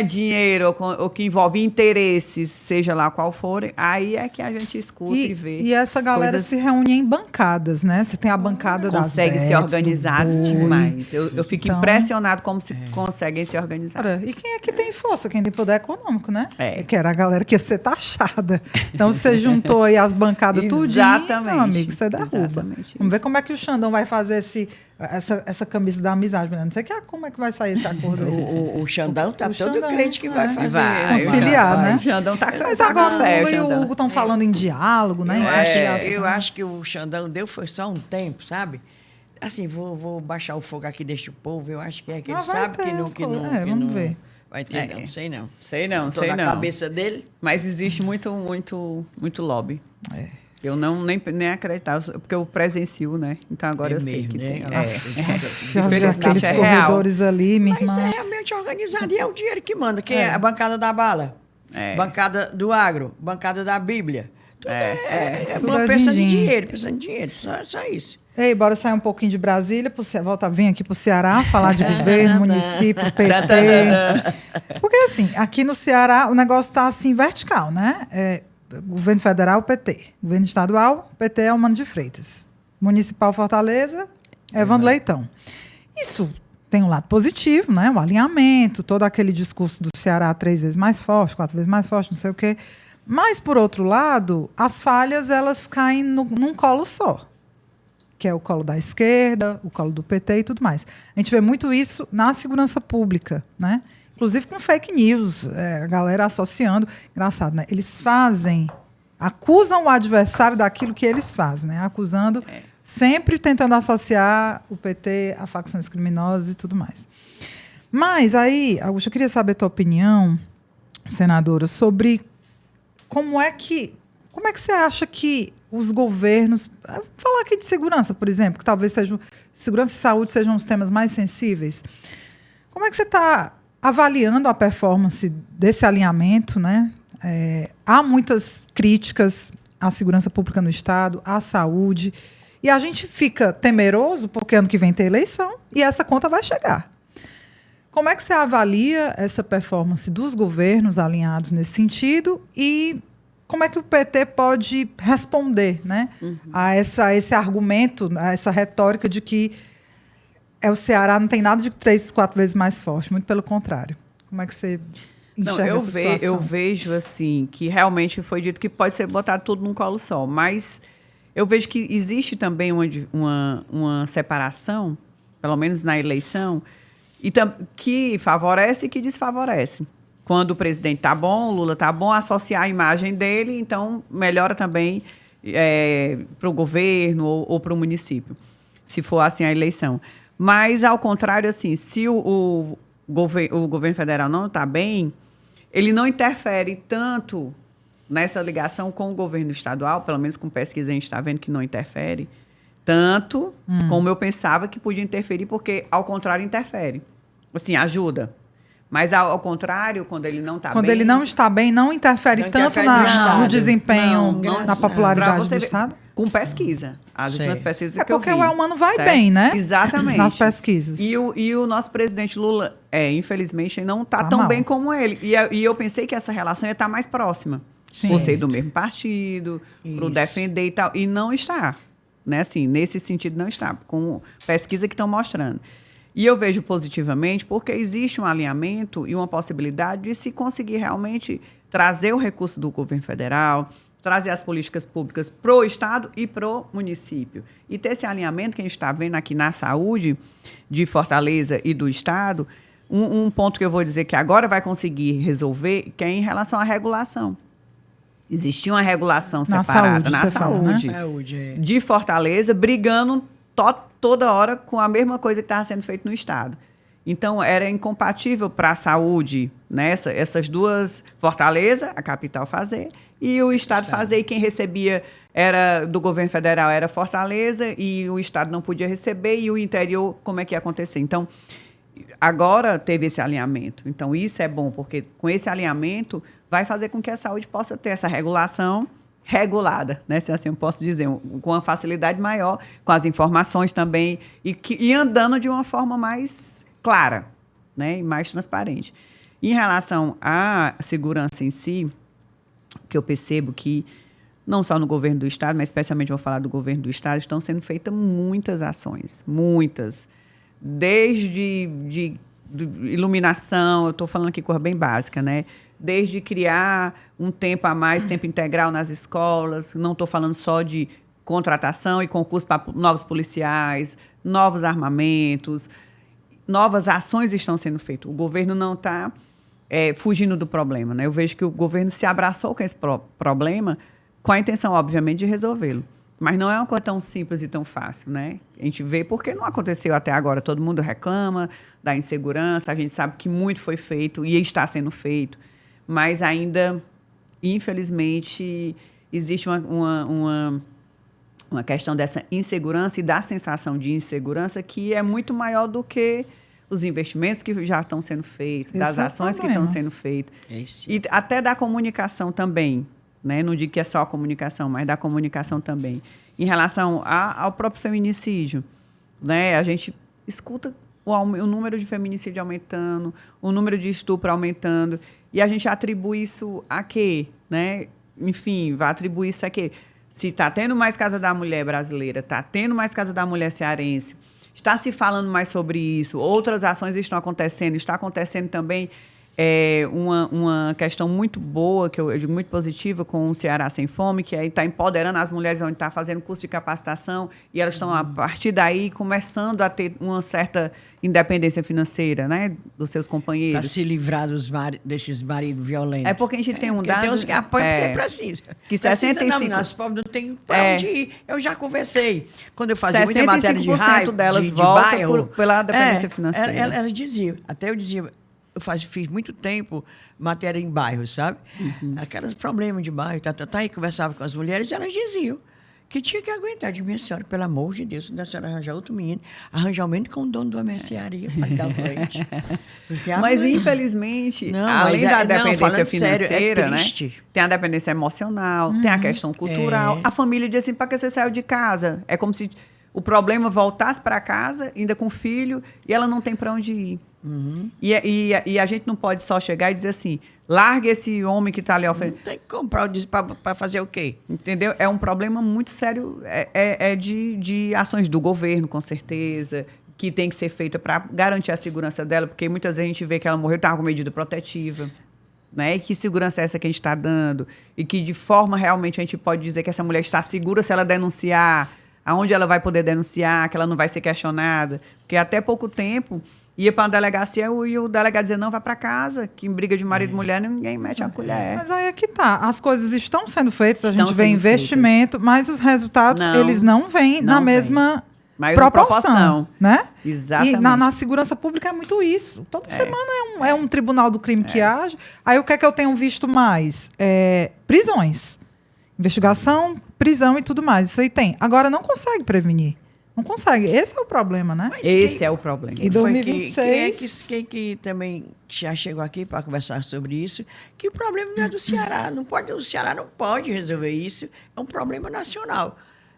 dinheiro, ou que envolve interesses, seja lá qual forem, aí é que a gente escuta e vê. E essa galera se reúne em bancadas, né? Você tem a bancada das consegue se organizar demais. Eu fico impressionado como se conseguem se organizar. Cara, e quem é que tem força? Quem tem poder econômico, né? Que era a galera que ia ser taxada. Então, você juntou aí as bancadas tudinho, meu amigo, você derruba. Vamos ver como é que o Xandão vai fazer essa camisa da amizade. Não sei como é que vai sair esse acordo aí. O Xandão tá todo crente que vai fazer. Conciliar, né? O Xandão tá Mas agora o e o Hugo estão falando em diálogo, né? Eu acho que o Xandão deu foi só um tempo, sabe? Assim, vou baixar o fogo aqui deste povo. Eu acho que é que ele sabe que não... Vamos ver. Vai ter, não sei não. Sei não. Na cabeça dele. Mas existe muito lobby. Eu nem acreditava, porque eu presencio, né? Então agora eu sei que tem. Infelizmente é real. Corredores ali, minha irmã. Mas é realmente organizado e é o dinheiro que manda, que é a bancada da bala, bancada do agro, bancada da Bíblia. Tudo pensando em dinheiro, só isso. Ei, bora sair um pouquinho de Brasília, vir aqui para o Ceará, falar de governo, município, PT. Porque, assim, aqui no Ceará o negócio está assim, vertical, né? Governo federal, PT. Governo estadual, PT é o Mano de Freitas. Municipal Fortaleza, Evandro Leitão. Isso tem um lado positivo, né? O alinhamento, todo aquele discurso do Ceará 3 vezes mais forte, 4 vezes mais forte, não sei o quê. Mas, por outro lado, as falhas, elas caem num colo só, que é o colo da esquerda, o colo do PT e tudo mais. A gente vê muito isso na segurança pública, né? Inclusive com fake news, a galera associando. Engraçado, né? Eles acusam o adversário daquilo que eles fazem, né? Acusando, sempre tentando associar o PT a facções criminosas e tudo mais. Mas aí, Augusto, eu queria saber a tua opinião, senadora, sobre como é que você acha que os governos... Vou falar aqui de segurança, por exemplo, que talvez segurança e saúde sejam os temas mais sensíveis. Como é que você está avaliando a performance desse alinhamento, né? Há muitas críticas à segurança pública no Estado, à saúde, e a gente fica temeroso porque ano que vem tem eleição e essa conta vai chegar. Como é que você avalia essa performance dos governos alinhados nesse sentido e como é que o PT pode responder, né, a esse argumento, a essa retórica de que o Ceará não tem nada de 3, 4 vezes mais forte, muito pelo contrário. Como é que você enxerga essa situação? Eu vejo assim, que realmente foi dito que pode ser botado tudo num colo só, mas eu vejo que existe também uma separação, pelo menos na eleição, que favorece e que desfavorece. Quando o presidente está bom, o Lula está bom, associar a imagem dele, então melhora também para o governo ou para o município, se for assim a eleição. Mas, ao contrário, assim, se o governo federal não está bem, ele não interfere tanto nessa ligação com o governo estadual, pelo menos com pesquisa a gente está vendo que não interfere, tanto como eu pensava que podia interferir, porque, ao contrário, interfere. Assim, ajuda. Mas, ao contrário, quando ele não está bem... Quando ele não está bem, não interfere tanto no desempenho, na popularidade do Estado? Com pesquisa. As últimas pesquisas que eu vi. É porque o Elmano vai certo? bem, né? Exatamente. Nas pesquisas. E o nosso presidente Lula, infelizmente, não está Tá tão mal. bem como ele. E eu pensei que essa relação ia estar mais próxima. Sim. Por ser do mesmo partido, Isso. para defender e tal. E não está. Né? Assim, nesse sentido, não está. Com pesquisa que estão mostrando. E eu vejo positivamente porque existe um alinhamento e uma possibilidade de se conseguir realmente trazer o recurso do governo federal, trazer as políticas públicas para o Estado e para o município. E ter esse alinhamento que a gente está vendo aqui na saúde de Fortaleza e do Estado, um ponto que eu vou dizer que agora vai conseguir resolver, que é em relação à regulação. Existia uma regulação separada na saúde, de Fortaleza, brigando toda hora com a mesma coisa que estava sendo feita no Estado. Então, era incompatível para a saúde, né, essas duas, Fortaleza, a capital, fazer, e o Estado fazer, e quem recebia era do governo federal era Fortaleza, e o Estado não podia receber, e o interior, como é que ia acontecer? Então, agora teve esse alinhamento. Então, isso é bom, porque com esse alinhamento vai fazer com que a saúde possa ter essa regulação regulada, né? Se assim eu posso dizer, com uma facilidade maior, com as informações também, e andando de uma forma mais clara, né? E mais transparente. Em relação à segurança em si, que eu percebo que, não só no governo do Estado, mas especialmente vou falar do governo do Estado, estão sendo feitas muitas ações, muitas. Desde de iluminação, eu estou falando aqui coisa bem básica, né? Desde criar um tempo a mais, tempo integral nas escolas, não estou falando só de contratação e concurso para novos policiais, novos armamentos, novas ações estão sendo feitas. O governo não está fugindo do problema, né? Eu vejo que o governo se abraçou com esse problema com a intenção, obviamente, de resolvê-lo. Mas não é uma coisa tão simples e tão fácil, né? A gente vê porque não aconteceu até agora. Todo mundo reclama da insegurança, a gente sabe que muito foi feito e está sendo feito, mas ainda, infelizmente, existe uma questão dessa insegurança e da sensação de insegurança que é muito maior do que os investimentos que já estão sendo feitos, das ações que estão sendo feitas. E até da comunicação também, né? Não digo que é só a comunicação, mas da comunicação também. Em relação ao próprio feminicídio, né? A gente escuta o número de feminicídio aumentando, o número de estupro aumentando, e a gente atribui isso a quê? Né? Enfim, vai atribuir isso a quê? Se está tendo mais Casa da Mulher brasileira, está tendo mais Casa da Mulher cearense, está se falando mais sobre isso, outras ações estão acontecendo, está acontecendo também uma questão muito boa, que eu digo muito positiva, com o Ceará Sem Fome, que está empoderando as mulheres, onde está fazendo curso de capacitação, e elas estão, a partir daí, começando a ter uma certa independência financeira, né, dos seus companheiros. Para se livrar desses maridos violentos. É porque a gente tem um dado... Tem uns que apoiam porque precisa. Que 65%... Não, nós pobres não tem para onde ir. Eu já conversei. Quando eu fazia muita matéria de raio, delas de voltam bairro, pela dependência financeira. Elas diziam, até eu dizia... Eu fiz muito tempo matéria em bairro, sabe? Aqueles problemas de bairro, aí conversava com as mulheres, elas diziam que tinha que aguentar. De minha senhora, pelo amor de Deus, da senhora arranjar outro menino, arranjar um menino com o dono de uma mercearia para dar leite. Mas, infelizmente, além da dependência financeira, sério, né? Tem a dependência emocional, tem a questão cultural. A família diz assim, para que você saiu de casa? É como se o problema voltasse para casa, ainda com o filho, e ela não tem para onde ir. E a gente não pode só chegar e dizer assim, larga esse homem que está ali oferecendo. Tem que comprar para fazer o quê? Entendeu? É um problema muito sério, de ações do governo, com certeza, que tem que ser feita para garantir a segurança dela, porque muitas vezes a gente vê que ela morreu, estava com medida protetiva. Né? E que segurança é essa que a gente está dando? E que de forma realmente a gente pode dizer que essa mulher está segura se ela denunciar, aonde ela vai poder denunciar, que ela não vai ser questionada. Porque até pouco tempo... ia para uma delegacia e o delegado dizia, não, vai para casa, que em briga de marido e mulher ninguém mete a colher. Mas aí é que tá, as coisas estão sendo feitas, a gente vê investimento, mas os resultados, eles não vêm na mesma proporção, né? Exatamente. E na segurança pública é muito isso. Toda semana é um tribunal do crime que age. Aí o que é que eu tenho visto mais? Prisões. Investigação, prisão e tudo mais. Isso aí tem. Agora, não consegue prevenir. Não consegue. Esse é o problema, né? Esse é o problema. Em 2026... Quem que também já chegou aqui para conversar sobre isso, que o problema não é do Ceará. O Ceará não pode resolver isso. É um problema nacional.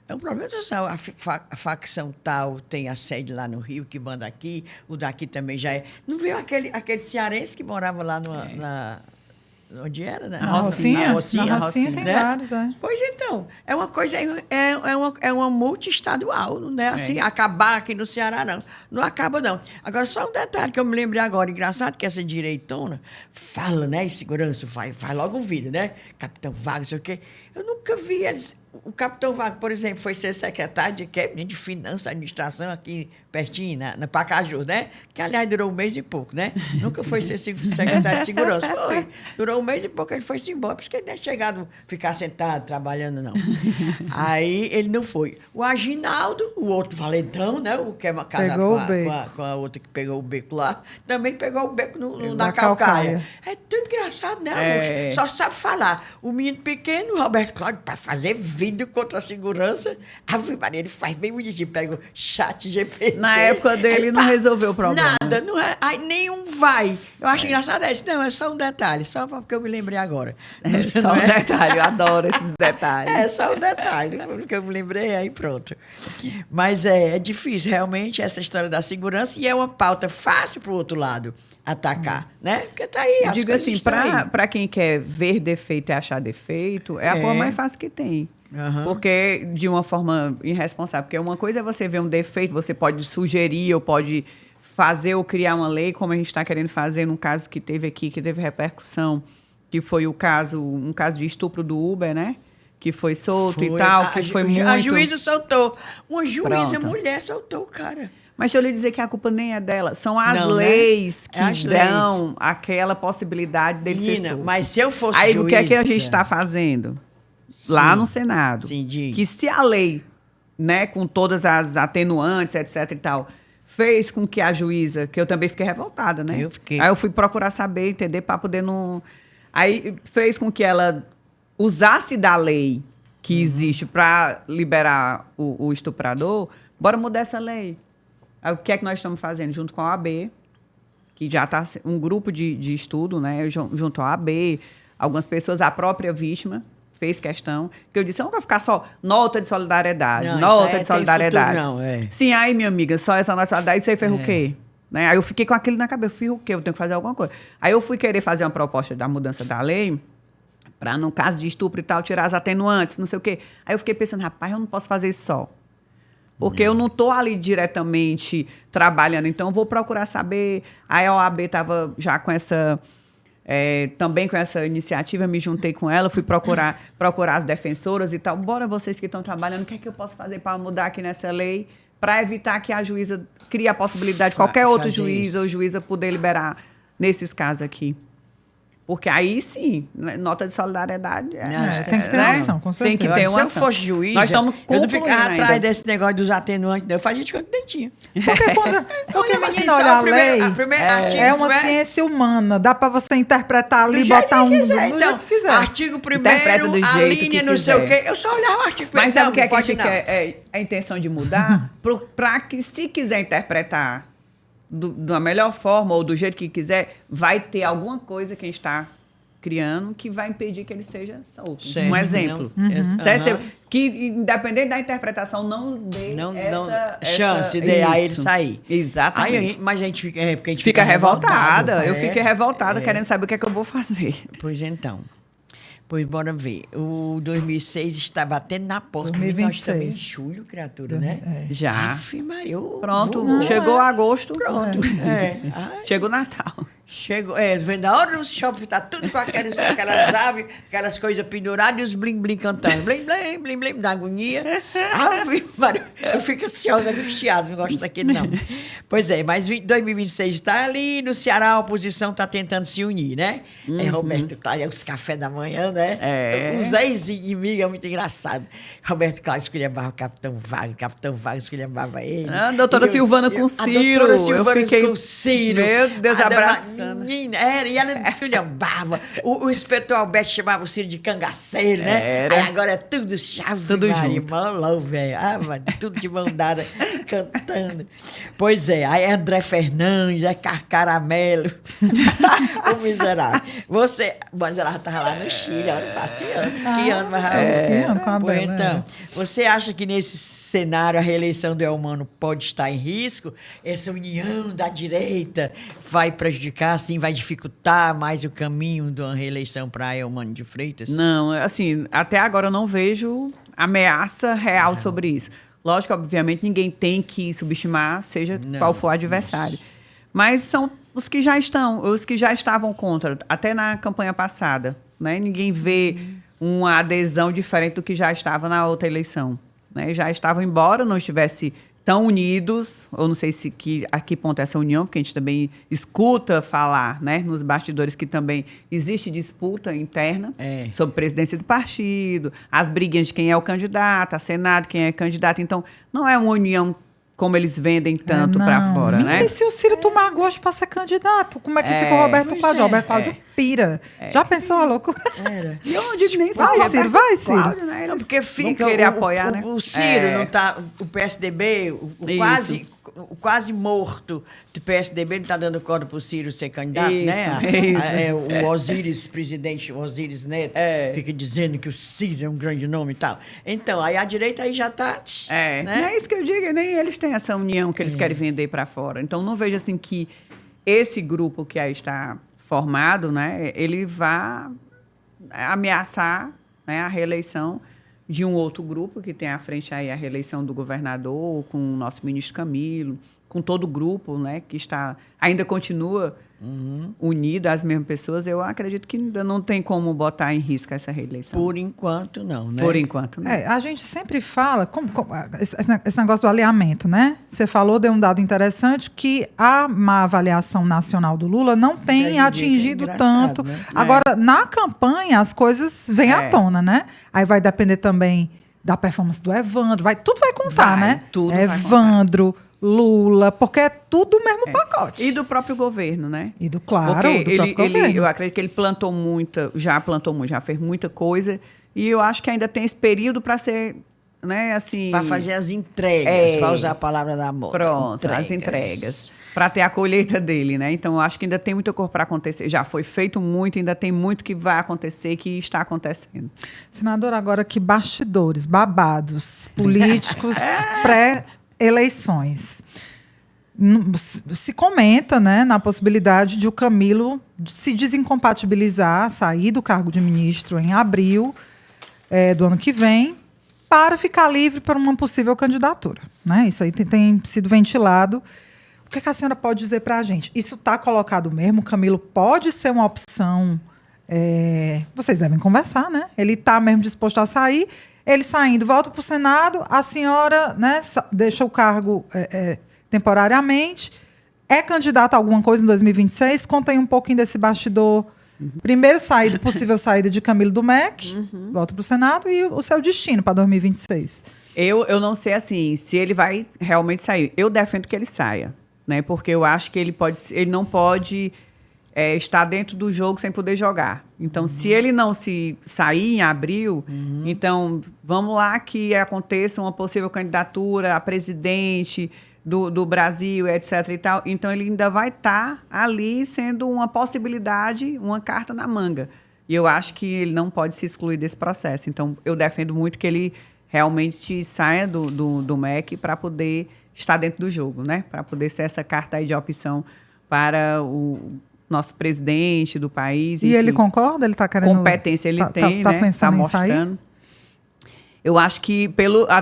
É um problema social. A facção tal tem a sede lá no Rio, que manda aqui, o daqui também já é. Não viu aquele cearense que morava lá onde era, né? Na Rocinha? Na Rocinha tem né? vários, é. Pois então, é uma coisa, é uma multiestadual, não é assim, acabar aqui no Ceará, não. Não acaba, não. Agora, só um detalhe que eu me lembrei agora, engraçado, que essa direitona fala, né, em segurança, faz logo um vídeo, né? Capitão Wagner, não sei o quê. Eu nunca vi eles... O capitão Wagner, por exemplo, foi ser secretário de finanças, administração aqui pertinho, na Pacaju, né? Que, aliás, durou um mês e pouco, né? Nunca foi ser secretário de segurança. Foi. Durou um mês e pouco, ele foi-se embora. Por isso que ele não é chegado a ficar sentado, trabalhando, não. Aí, ele não foi. O Aginaldo, o outro valentão, né? O que é casado com a outra que pegou o beco lá, também pegou o beco na Calcaia. É tão engraçado, né, Augusto? Só sabe falar. O menino pequeno, o Roberto Cláudio, para fazer vídeo contra a segurança, Ave Maria, ele faz bem bonitinho, pega o chat GPT. Na época dele não resolveu o problema. Nada, não é, aí nenhum vai. Eu acho engraçado isso. Não, é só um detalhe, só porque eu me lembrei agora. É só um detalhe, eu adoro esses detalhes. É só um detalhe, porque eu me lembrei, aí pronto. Mas é difícil, realmente, essa história da segurança, e é uma pauta fácil para o outro lado atacar, né? Porque tá aí, as digo coisas assim, estão aí. para quem quer ver defeito e achar defeito, é a forma mais fácil que tem. Uhum. Porque de uma forma irresponsável. Porque uma coisa é você ver um defeito, você pode sugerir ou pode fazer ou criar uma lei, como a gente está querendo fazer num caso que teve aqui, que teve repercussão, que foi um caso de estupro do Uber, né? Que foi solto e tal, que foi muito... A juíza soltou. Uma juíza Pronto. mulher soltou o cara. Mas deixa eu lhe dizer que a culpa nem é dela. São as Não, leis né? que dão aquela possibilidade dele ser Menina, solto. mas se eu fosse Aí, juíza... o que é que a gente está fazendo? Lá no Senado. Sim, diga. Que se a lei, né, com todas as atenuantes, etc e tal, fez com que a juíza, que eu também fiquei revoltada, né? Eu fiquei. Aí eu fui procurar saber, entender, para poder não... Aí fez com que ela usasse da lei que existe para liberar o estuprador, bora mudar essa lei. Aí, o que é que nós estamos fazendo? Junto com a OAB, que já está um grupo de estudo, né, junto à OAB, algumas pessoas, a própria vítima fez questão, que eu disse, não vai ficar só nota de solidariedade, Não, nota de solidariedade. Futuro, não, é. Sim, aí, minha amiga, só essa nota de solidariedade, isso aí fez o quê? Né? Aí eu fiquei com aquilo na cabeça, fiz o quê? Eu tenho que fazer alguma coisa. Aí eu fui querer fazer uma proposta da mudança da lei, para, no caso de estupro e tal, tirar as atenuantes, não sei o quê. Aí eu fiquei pensando, rapaz, eu não posso fazer isso só. Porque eu não estou ali diretamente trabalhando, então eu vou procurar saber. Aí a OAB estava já com essa... também com essa iniciativa, me juntei com ela, fui procurar as defensoras e tal. Bora vocês que estão trabalhando, o que é que eu posso fazer para mudar aqui nessa lei, para evitar que a juíza crie a possibilidade de qualquer outro juiz ou juíza poder liberar nesses casos aqui. Porque aí sim, nota de solidariedade. Tem que ter uma ação, com certeza. Tem que ter uma ação. Se eu fosse juiz, eu não ficava atrás desse negócio dos atenuantes, não. Eu fazia de quanto dentinho. Porque menina, olha, a lei é uma ciência humana. Dá para você interpretar ali, botar um... Então, artigo 1º, a linha, não sei o quê. Eu só olhava o artigo 1º. Mas sabe o que é que a gente quer? A intenção de mudar? Para que, se quiser interpretar da melhor forma ou do jeito que quiser, vai ter alguma coisa que a gente está criando que vai impedir que ele seja solto. Certo. Um exemplo. Que, independente da interpretação, não dê essa chance de aí ele sair. Exatamente. Mas a gente fica... porque a gente fica revoltada. Eu fiquei revoltada querendo saber o que é que eu vou fazer. Pois então. Pois bora ver. O 2006 está batendo na porta. 2026. Nós estamos em julho, criatura, né? Já. Aff, Maria, pronto, chegou agosto. Pronto. Chegou Natal. Chegou, vem da hora no shopping, tá tudo com aquelas aves, aquelas coisas penduradas e os blim-blim cantando. Blim-blim, blim-blim, da agonia. Ave Maria, eu fico ansiosa, angustiada, não gosto daquele não. Pois é, mas 2026 está ali, no Ceará a oposição está tentando se unir, né? Roberto Cláudio, os cafés da manhã, né? Os ex-inimigos, é muito engraçado. Roberto Cláudio esculhambava o Capitão Wagner esculhambava ele. A doutora Silvana com Ciro. A doutora Silvana com Ciro. Meu Deus, abraço. ameaçando. Menina, era, e ela esculhambava. O inspetor Alberto chamava o Ciro de cangaceiro, né? Era. Aí agora é tudo chave, Tudo Maria, junto. malão, velho. Ah, mas tudo de mão dada, cantando. Pois é, aí André Fernandes, aí Caramelo. O miserável. Mas ela estava lá no Chile, ela passeando, esquiando, mas esquiando com a Pois Bela, então, você acha que nesse cenário a reeleição do Eumano pode estar em risco? Essa união da direita vai prejudicar, assim, vai dificultar mais o caminho de uma reeleição para Eumano de Freitas? Não, assim, até agora eu não vejo ameaça real sobre isso. Lógico, obviamente, ninguém tem que subestimar, seja qual for o adversário. Mas são os que já estavam contra, até na campanha passada, né? Ninguém vê uma adesão diferente do que já estava na outra eleição, né? Já estavam, embora não estivesse tão unidos, ou não sei a que ponto é essa união, porque a gente também escuta falar, né, nos bastidores que também existe disputa interna sobre presidência do partido, as briguinhas de quem é o candidato, a Senado, quem é candidato. Então, não é uma união como eles vendem tanto para fora, né? E se o Ciro tomar gosto para ser candidato? Como é que fica o Roberto Cláudio? Roberto Cláudio pira. Já pensou a loucura? Era. E eu não digo nem Vai, Ciro, vai, Ciro. Cláudio, né? Eles Não, porque fica vão querer apoiar, né? o Ciro não tá, o PSDB, o quase morto do PSDB não está dando corda para o Ciro ser candidato, né? O Osíris, presidente, o Osíris Neto, fica dizendo que o Ciro é um grande nome e tal. Então, aí a direita aí já está... Né? Não é isso que eu digo, nem eles têm essa união que eles querem vender para fora. Então, não vejo assim que esse grupo que aí está formado, né, ele vá ameaçar, né, a reeleição de um outro grupo que tem à frente aí a reeleição do governador, com o nosso ministro Camilo, com todo o grupo, né, que ainda continua unido às mesmas pessoas. Eu acredito que ainda não tem como botar em risco essa reeleição. Por enquanto, não, né? Por enquanto, não. A gente sempre fala, esse negócio do alinhamento, né? Você falou, deu um dado interessante, que a má avaliação nacional do Lula não tem atingido tanto. Né? Agora, na campanha, as coisas vêm à tona, né? Aí vai depender também da performance do Evandro, tudo vai contar, né? Tudo Evandro, Lula, porque é tudo o mesmo pacote. E do próprio governo, né? E do próprio governo. Eu acredito que ele já fez muita coisa, e eu acho que ainda tem esse período para ser, né, assim... Para fazer as entregas, para usar a palavra da moda. Pronto, as entregas. Para ter a colheita dele, né? Então, eu acho que ainda tem muita coisa para acontecer. Já foi feito muito, ainda tem muito que vai acontecer, que está acontecendo. Senadora, agora que bastidores, babados, políticos pré-eleições. Se comenta, né, na possibilidade de o Camilo se desincompatibilizar, sair do cargo de ministro em abril do ano que vem, para ficar livre para uma possível candidatura, né? Isso aí tem sido ventilado. O que a senhora pode dizer para a gente? Isso está colocado mesmo? O Camilo pode ser uma opção? Vocês devem conversar, né? Ele está mesmo disposto a sair. Ele saindo, volta para o Senado, a senhora, né, deixa o cargo temporariamente, é candidata a alguma coisa em 2026? Conta aí um pouquinho desse bastidor. Primeiro possível saída de Camilo do MEC, volta para o Senado, e o seu destino para 2026. Eu não sei, assim, se ele vai realmente sair. Eu defendo que ele saia, né? Porque eu acho que ele não pode estar dentro do jogo sem poder jogar. Então, se ele não se sair em abril, então vamos lá que aconteça uma possível candidatura a presidente do Brasil, etc. e tal. Então, ele ainda vai estar ali sendo uma possibilidade, uma carta na manga. E eu acho que ele não pode se excluir desse processo. Então, eu defendo muito que ele realmente saia do MEC para poder estar dentro do jogo, né? Para poder ser essa carta aí de opção para o nosso presidente do país. E enfim, ele concorda? Ele está querendo... Competência ele tem, tá né? Pensando está mostrando. Sair? Eu acho que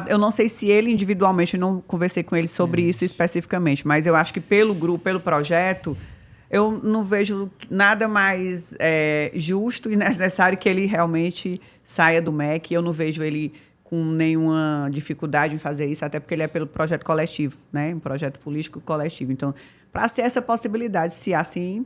eu não sei se ele individualmente, eu não conversei com ele sobre isso especificamente, mas eu acho que pelo grupo, pelo projeto, eu não vejo nada mais justo e necessário que ele realmente saia do MEC. Eu não vejo ele com nenhuma dificuldade em fazer isso, até porque ele é pelo projeto coletivo, né? Um projeto político coletivo. Então, para ser essa possibilidade, se assim,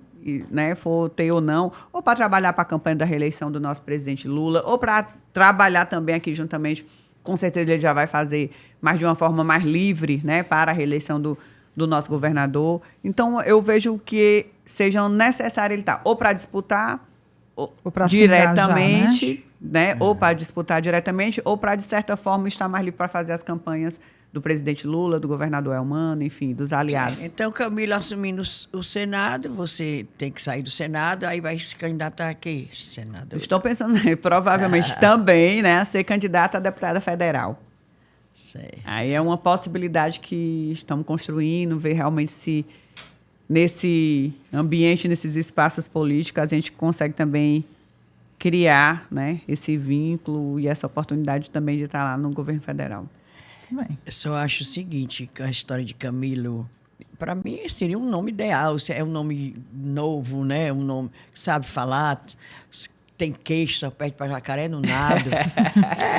né, for ter ou não, ou para trabalhar para a campanha da reeleição do nosso presidente Lula, ou para trabalhar também aqui juntamente, com certeza ele já vai fazer, mas de uma forma mais livre, né, para a reeleição do do nosso governador. Então, eu vejo que seja necessário ele estar ou para disputar Ou pra se diretamente, engajar, né? Ou para disputar diretamente, ou para, de certa forma, estar mais livre para fazer as campanhas do presidente Lula, do governador Elmano, enfim, dos aliados. Então, Camilo assumindo o Senado, você tem que sair do Senado, aí vai se candidatar a quê, senador? Estou pensando, provavelmente, também, né, a ser candidata a deputada federal. Certo. Aí é uma possibilidade que estamos construindo, ver realmente se nesse ambiente, nesses espaços políticos, a gente consegue também criar, né, esse vínculo e essa oportunidade também de estar lá no governo federal. Bem. Eu só acho o seguinte, que a história de Camilo, para mim seria um nome ideal, é um nome novo, né? Um nome que sabe falar, tem queixo, só pede para jacaré no nado.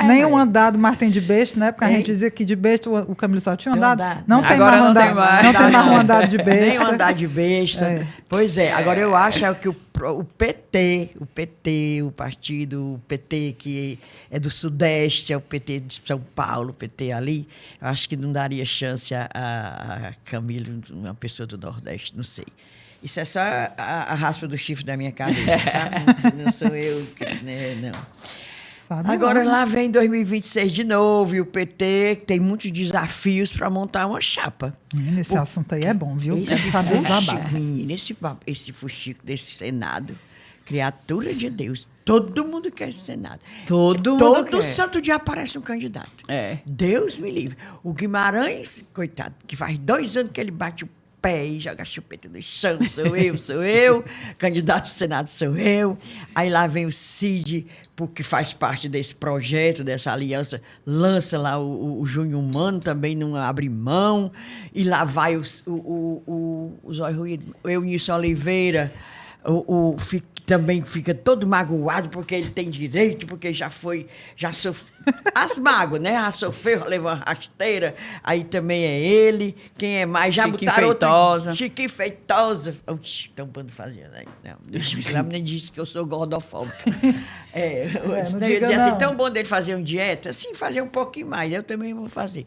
Nem um andado mais tem de besta, né? Porque a gente dizia que de besta o Camilo só tinha andado. Não tem Agora mais não andado, tem mais. não tem mais um andado de besta. Nem um andar de besta. É. Pois é, agora eu acho que o PT, o partido, o PT que é do Sudeste, é o PT de São Paulo, o PT ali, eu acho que não daria chance a Camilo, uma pessoa do Nordeste, não sei. Isso é só a raspa do chifre da minha cabeça, sabe? Não sou eu, né, não. Sabe Agora não. lá vem 2026 de novo e o PT tem muitos desafios para montar uma chapa. Esse assunto aí é bom, viu? Esse Quero saber os fuxico, babados. menino, esse fuxico desse Senado, criatura de Deus, todo mundo quer esse Senado. Todo mundo Todo quer. santo dia aparece um candidato. É. Deus me livre. O Guimarães, coitado, que faz 2 anos que ele bate o pé e joga a chupeta no chão, sou eu, candidato ao Senado sou eu. Aí lá vem o Cid, porque faz parte desse projeto, dessa aliança, lança lá o Júnior Humano, também não abre mão. E lá vai o Zóio Ruído, Eunício Oliveira, também fica todo magoado porque ele tem direito, porque já sofreu as mágoas, né? Já sofreu, levou uma rasteira, aí também é ele. Quem é mais? Já Chiquinho botaram Feitosa. outro. Chiquinho Feitosa. Estão bando fazendo aí. Não, deixa nem disse que eu sou gordofóbico. não Eu diga dizia assim, não. tão bom dele fazer uma dieta, sim, fazer um pouquinho mais, eu também vou fazer.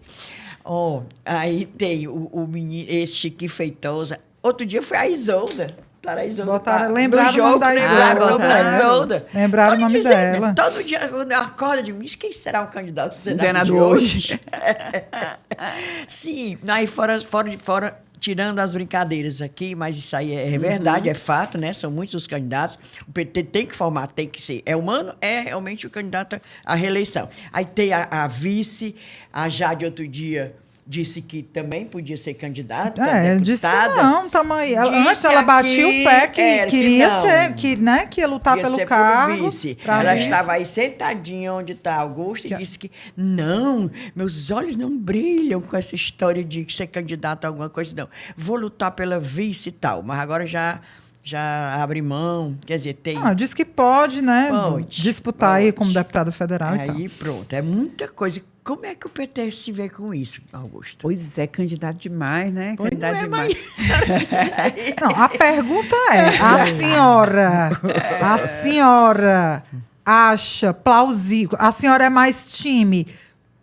Aí tem o menino, esse Chiquinho Feitosa. Outro dia foi a Isolda. Lembraram o nome da Lembraram o nome da Isolda. Isolda. Lembraram o Tô nome dizendo, dela. Todo dia, quando eu acordo, eu digo, quem será o candidato do Senado Senado de hoje. hoje? Sim, aí fora, tirando as brincadeiras aqui, mas isso aí é verdade, é fato, né? São muitos os candidatos. O PT tem que formar, tem que ser. É humano, é realmente o candidato à reeleição. Aí tem a vice, a Jade outro dia disse que também podia ser candidata, Disse deputada. não, tamanho. Disse Antes ela batia aqui, o pé que queria não. ser, que ia lutar Ia pelo ser cargo. vice. pra Ela vice. estava aí sentadinha onde está Augusto e disse que não, meus olhos não brilham com essa história de ser candidata a alguma coisa, não. Vou lutar pela vice e tal, mas agora já abre mão, quer dizer, tem... Diz que pode, né? Pode, disputar aí pode. como deputada federal e tal. Aí pronto, é muita coisa. Como é que o PT se vê com isso, Augusto? Pois é, candidato demais, né? Pois Candidato não é demais. mais. Não, a pergunta é, a senhora acha plausível, a senhora é mais time,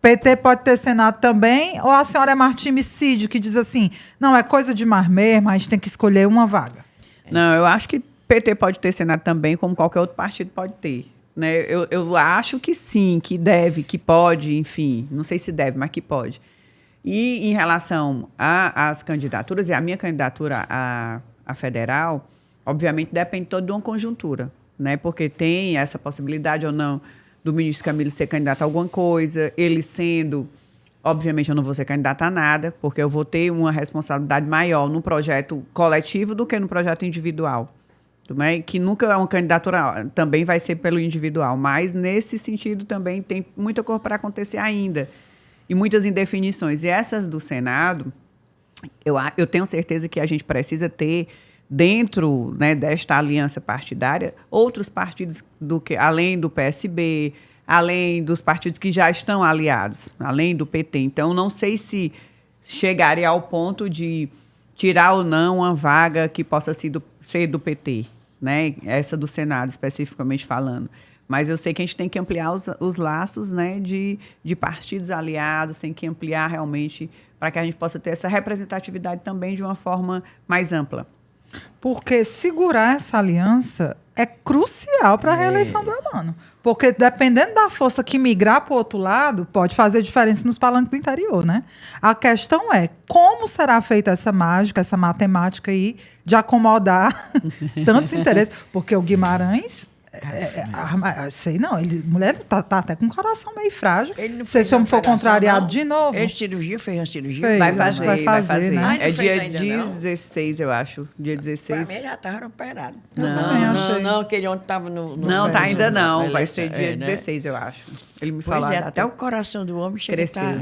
PT pode ter Senado também, ou a senhora é mais time Cid, que diz assim, não, é coisa demais mesmo, a gente tem que escolher uma vaga. Não, eu acho que PT pode ter Senado também, como qualquer outro partido pode ter. Né? Eu acho que sim, que deve, que pode, enfim. Não sei se deve, mas que pode. E em relação às candidaturas, e a minha candidatura à federal, obviamente depende toda de uma conjuntura. Né? Porque tem essa possibilidade ou não do ministro Camilo ser candidato a alguma coisa, ele sendo... Obviamente, eu não vou ser candidata a nada, porque eu vou ter uma responsabilidade maior no projeto coletivo do que no projeto individual. Né? Que nunca é uma candidatura, também vai ser pelo individual, mas nesse sentido também tem muita coisa para acontecer ainda, e muitas indefinições. E essas do Senado, eu tenho certeza que a gente precisa ter, dentro, né, desta aliança partidária, outros partidos além do PSB, além dos partidos que já estão aliados, além do PT. Então, não sei se chegaria ao ponto de tirar ou não uma vaga que possa ser do PT, né? Essa do Senado, especificamente falando. Mas eu sei que a gente tem que ampliar os laços, né, de partidos aliados, tem que ampliar realmente para que a gente possa ter essa representatividade também de uma forma mais ampla. Porque segurar essa aliança é crucial para a reeleição do Elmano. Porque dependendo da força que migrar para o outro lado, pode fazer diferença nos palanques do interior, né? A questão é como será feita essa mágica, essa matemática aí de acomodar tantos interesses. Porque o Guimarães... sei não, mulher tá até com o coração meio frágil. Se esse homem for contrariado de novo. Ele fez uma cirurgia? Fez, vai fazer. né? É dia 16, eu acho. Dia 16. Pra mim, ele já estava operado. Não, aquele ontem estava no... Não, tá ainda não. Vai ser ser dia 16, eu acho. Ele me falou. Pois é, até o coração do homem chega a estar...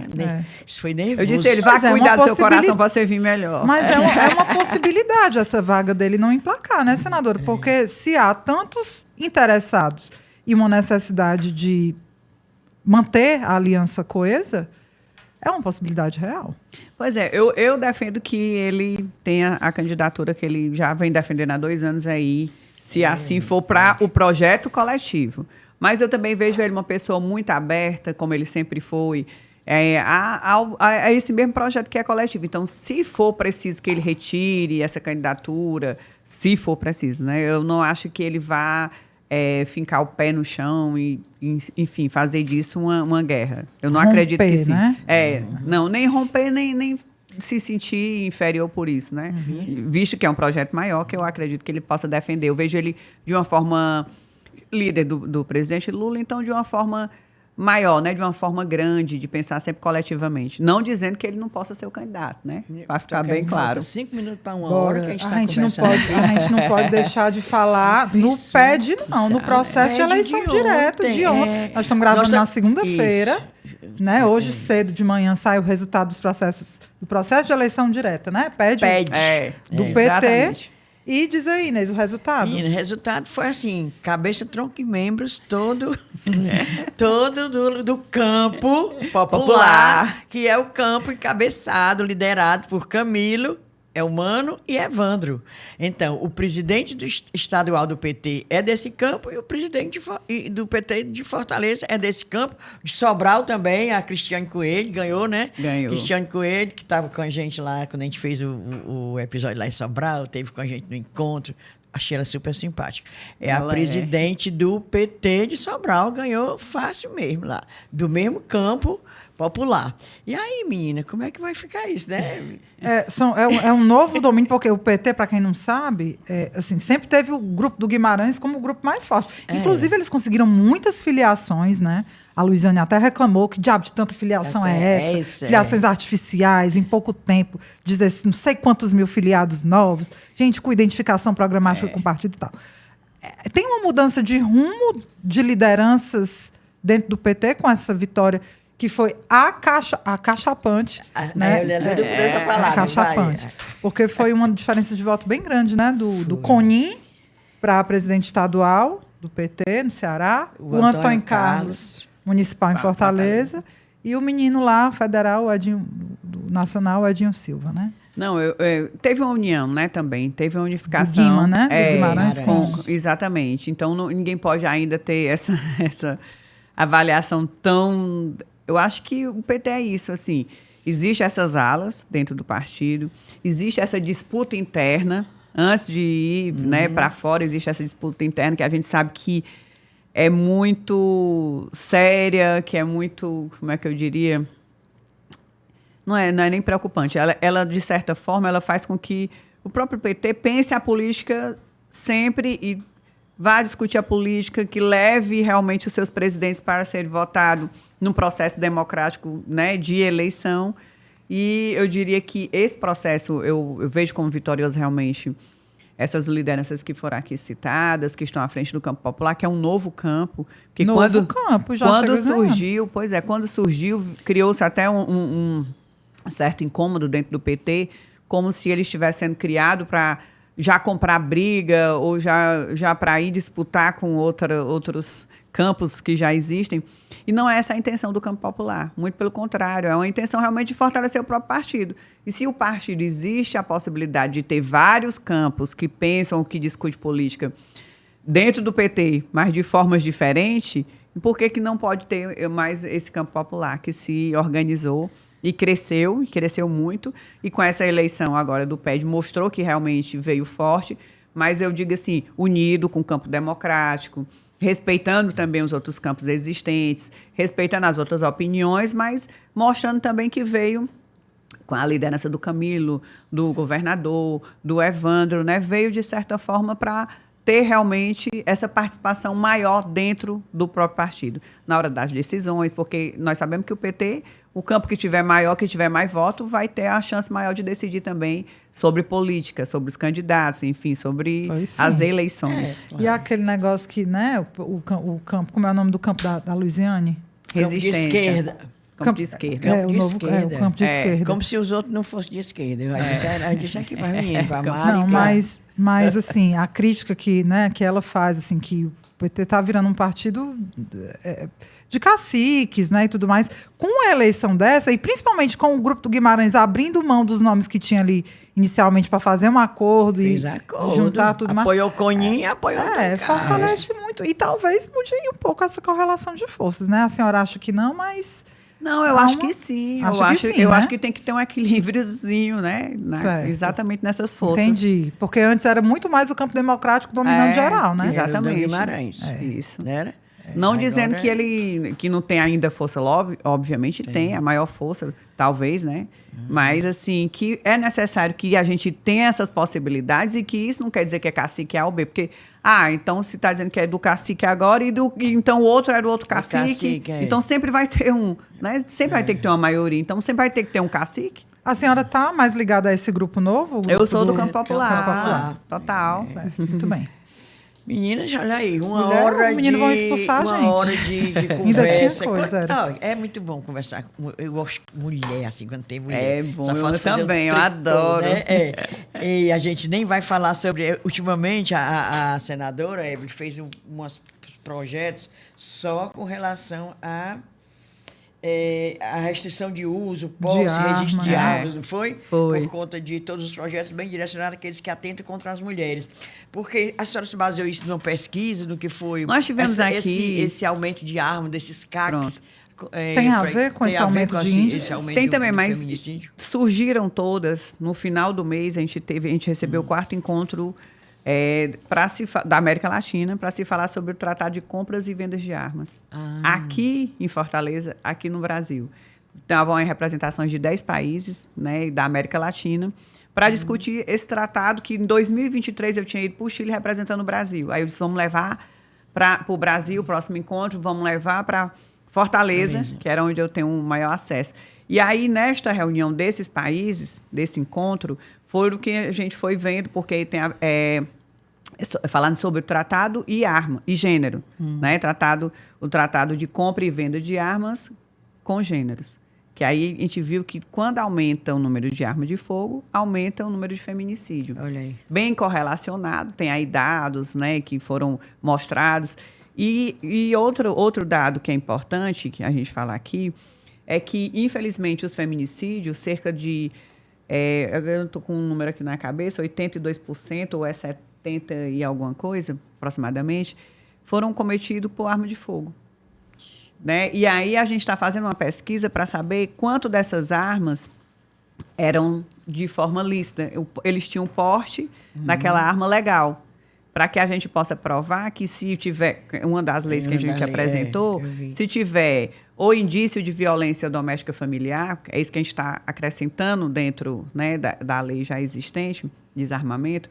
Isso foi nervoso. Eu disse, ele vai cuidar do seu coração para você vir melhor. Mas é uma possibilidade essa vaga dele não emplacar, né, senadora? Porque se há tantos interessados e uma necessidade de manter a aliança coesa, é uma possibilidade real. Pois é, eu defendo que ele tenha a candidatura que ele já vem defendendo há 2 anos aí, se assim for para o projeto coletivo. Mas eu também vejo ele uma pessoa muito aberta, como ele sempre foi, a esse mesmo projeto que é coletivo. Então, se for preciso que ele retire essa candidatura, se for preciso, né? Eu não acho que ele vá fincar o pé no chão e, enfim, fazer disso uma guerra. Eu não acredito que sim. Né? Não, nem romper, nem se sentir inferior por isso, né? Visto que é um projeto maior, que eu acredito que ele possa defender. Eu vejo ele de uma forma... líder do presidente Lula, então de uma forma maior, né, de uma forma grande, de pensar sempre coletivamente. Não dizendo que ele não possa ser o candidato, né? Para ficar bem claro. 5 minutos para 1 hora que a gente está conversando. A gente não pode deixar de falar no PED, não, no processo de eleição direta de ontem. Nós estamos gravando na segunda-feira, né? Hoje cedo de manhã sai o resultado do processo de eleição direta, né? PED. Do PT. Exatamente. E diz aí, Inês, o resultado? E o resultado foi assim, cabeça, tronco e membros, todo do campo popular, que é o campo encabeçado, liderado por Camilo, Elmano e Evandro. Então, o presidente estadual do PT é desse campo e o presidente do PT de Fortaleza é desse campo. De Sobral também, a Cristiane Coelho ganhou, né? Ganhou. Cristiane Coelho, que estava com a gente lá, quando a gente fez o episódio lá em Sobral, teve com a gente no encontro. Achei ela super simpática. A presidente do PT de Sobral, ganhou fácil mesmo lá. Do mesmo campo popular. E aí, menina, como é que vai ficar isso, né? É um novo domínio, porque o PT, para quem não sabe, assim, sempre teve o grupo do Guimarães como o grupo mais forte. Inclusive, eles conseguiram muitas filiações, né? A Luiziane até reclamou que diabo de tanta filiação é essa? Filiações artificiais, em pouco tempo, dizer não sei quantos mil filiados novos, gente com identificação programática com partido e tal. Tem uma mudança de rumo de lideranças dentro do PT com essa vitória que foi acachapante. Né? Eu lembro por essa palavra. Acachapante. Porque foi uma diferença de voto bem grande, né? Do Conin para presidente estadual do PT no Ceará, o Antônio Carlos municipal em Fortaleza e o menino lá, federal, do nacional, Edinho Silva, né? Não, teve uma união, né, também. Teve uma unificação. Do Guima, né? Do Guimarães. Exatamente. Então, ninguém pode ainda ter essa avaliação tão... Eu acho que o PT é isso, assim. Existem essas alas dentro do partido, existe essa disputa interna. Antes de ir para fora, existe essa disputa interna que a gente sabe que é muito séria, que é muito, como é que eu diria... Não é nem preocupante. Ela, de certa forma, ela faz com que o próprio PT pense a política sempre e vá discutir a política, que leve realmente os seus presidentes para serem votados num processo democrático, né, de eleição. E eu diria que esse processo eu vejo como vitorioso realmente essas lideranças que foram aqui citadas, que estão à frente do campo popular, que é um novo campo. Que quando surgiu, criou-se até um certo incômodo dentro do PT, como se ele estivesse sendo criado para já comprar briga ou já para ir disputar com outros campos que já existem. E não é essa a intenção do campo popular. Muito pelo contrário, é uma intenção realmente de fortalecer o próprio partido. E se o partido existe a possibilidade de ter vários campos que pensam, que discutem política dentro do PT, mas de formas diferentes, por que não pode ter mais esse campo popular que se organizou e cresceu muito, e com essa eleição agora do PED mostrou que realmente veio forte, mas eu digo assim, unido com o campo democrático, respeitando também os outros campos existentes, respeitando as outras opiniões, mas mostrando também que veio com a liderança do Camilo, do governador, do Evandro, né, veio de certa forma para ter realmente essa participação maior dentro do próprio partido, na hora das decisões, porque nós sabemos que o PT, o campo que tiver maior, que tiver mais voto, vai ter a chance maior de decidir também sobre política, sobre os candidatos, enfim, sobre as eleições. Claro. E aquele negócio que, né, o campo, como é o nome do campo da Luiziane? Resistência. Campo de esquerda. Campo de esquerda. O campo de esquerda. Como se os outros não fossem de esquerda. Eu disse aqui para menino, para Não, mas assim, a crítica que ela faz, assim, que o PT está virando um partido de caciques, né, e tudo mais, com a eleição dessa, e principalmente com o grupo do Guimarães abrindo mão dos nomes que tinha ali inicialmente para fazer um acordo e juntar tudo mais. Apoiou o Coninha, apoiou o fortalece muito. E talvez mude um pouco essa correlação de forças, né? A senhora acha que não, mas... Não, eu acho que sim. Eu acho que tem que ter um equilíbriozinho, né? Exatamente nessas forças. Entendi. Porque antes era muito mais o campo democrático dominando geral, né? Exatamente. Era o Guimarães. Isso. Não era? Não dizendo que não tem ainda força, obviamente tem a maior força, talvez, né? Mas, assim, que é necessário que a gente tenha essas possibilidades e que isso não quer dizer que é cacique A ou B, porque, então se está dizendo que é do cacique agora e então o outro é do outro cacique, então sempre vai ter né? Sempre vai ter que ter uma maioria, então sempre vai ter que ter um cacique. A senhora está mais ligada a esse grupo novo? Eu sou do Campo Popular. Total. Muito bem. Meninas, olha aí, uma hora de conversa. É muito bom conversar. Eu gosto de mulher, assim, quando tem mulher. É bom, eu também, eu adoro. Né? E a gente nem vai falar sobre... Ultimamente, a senadora fez uns projetos só com relação a restrição de uso, posse, registro de armas, não foi? Foi. Por conta de todos os projetos bem direcionados àqueles que atentam contra as mulheres. Porque a senhora se baseou isso numa pesquisa, no que foi... Nós tivemos aqui... Esse aumento de armas, desses CACs. Tem a ver com esse aumento de índices? Tem também, mas surgiram todas. No final do mês, a gente recebeu o 4º encontro da América Latina para se falar sobre o Tratado de Compras e Vendas de Armas. Aqui em Fortaleza, aqui no Brasil. Estavam em representações de 10 países, né, da América Latina para discutir esse tratado que em 2023 eu tinha ido para o Chile representando o Brasil. Aí eu disse, vamos levar para o Brasil, o próximo encontro, vamos levar para Fortaleza, que era onde eu tenho um maior acesso. E aí, nesta reunião desses países, desse encontro, foi o que a gente foi vendo, porque tem falando sobre o tratado e arma, e gênero, né? O tratado de compra e venda de armas com gêneros. Que aí a gente viu que quando aumenta o número de armas de fogo, aumenta o número de feminicídio. Olha aí. Bem correlacionado, tem aí dados, né, que foram mostrados. E outro dado que é importante, que a gente fala aqui, é que, infelizmente, os feminicídios, cerca de... eu não estou com um número aqui na cabeça, 82% ou 70% e alguma coisa, aproximadamente, foram cometidos por arma de fogo. Né? E aí a gente está fazendo uma pesquisa para saber quanto dessas armas eram de forma lícita. Eles tinham porte daquela arma legal, para que a gente possa provar que se tiver, uma das leis que a gente apresentou, se tiver ou indício de violência doméstica familiar, é isso que a gente está acrescentando dentro, né, da lei já existente, desarmamento,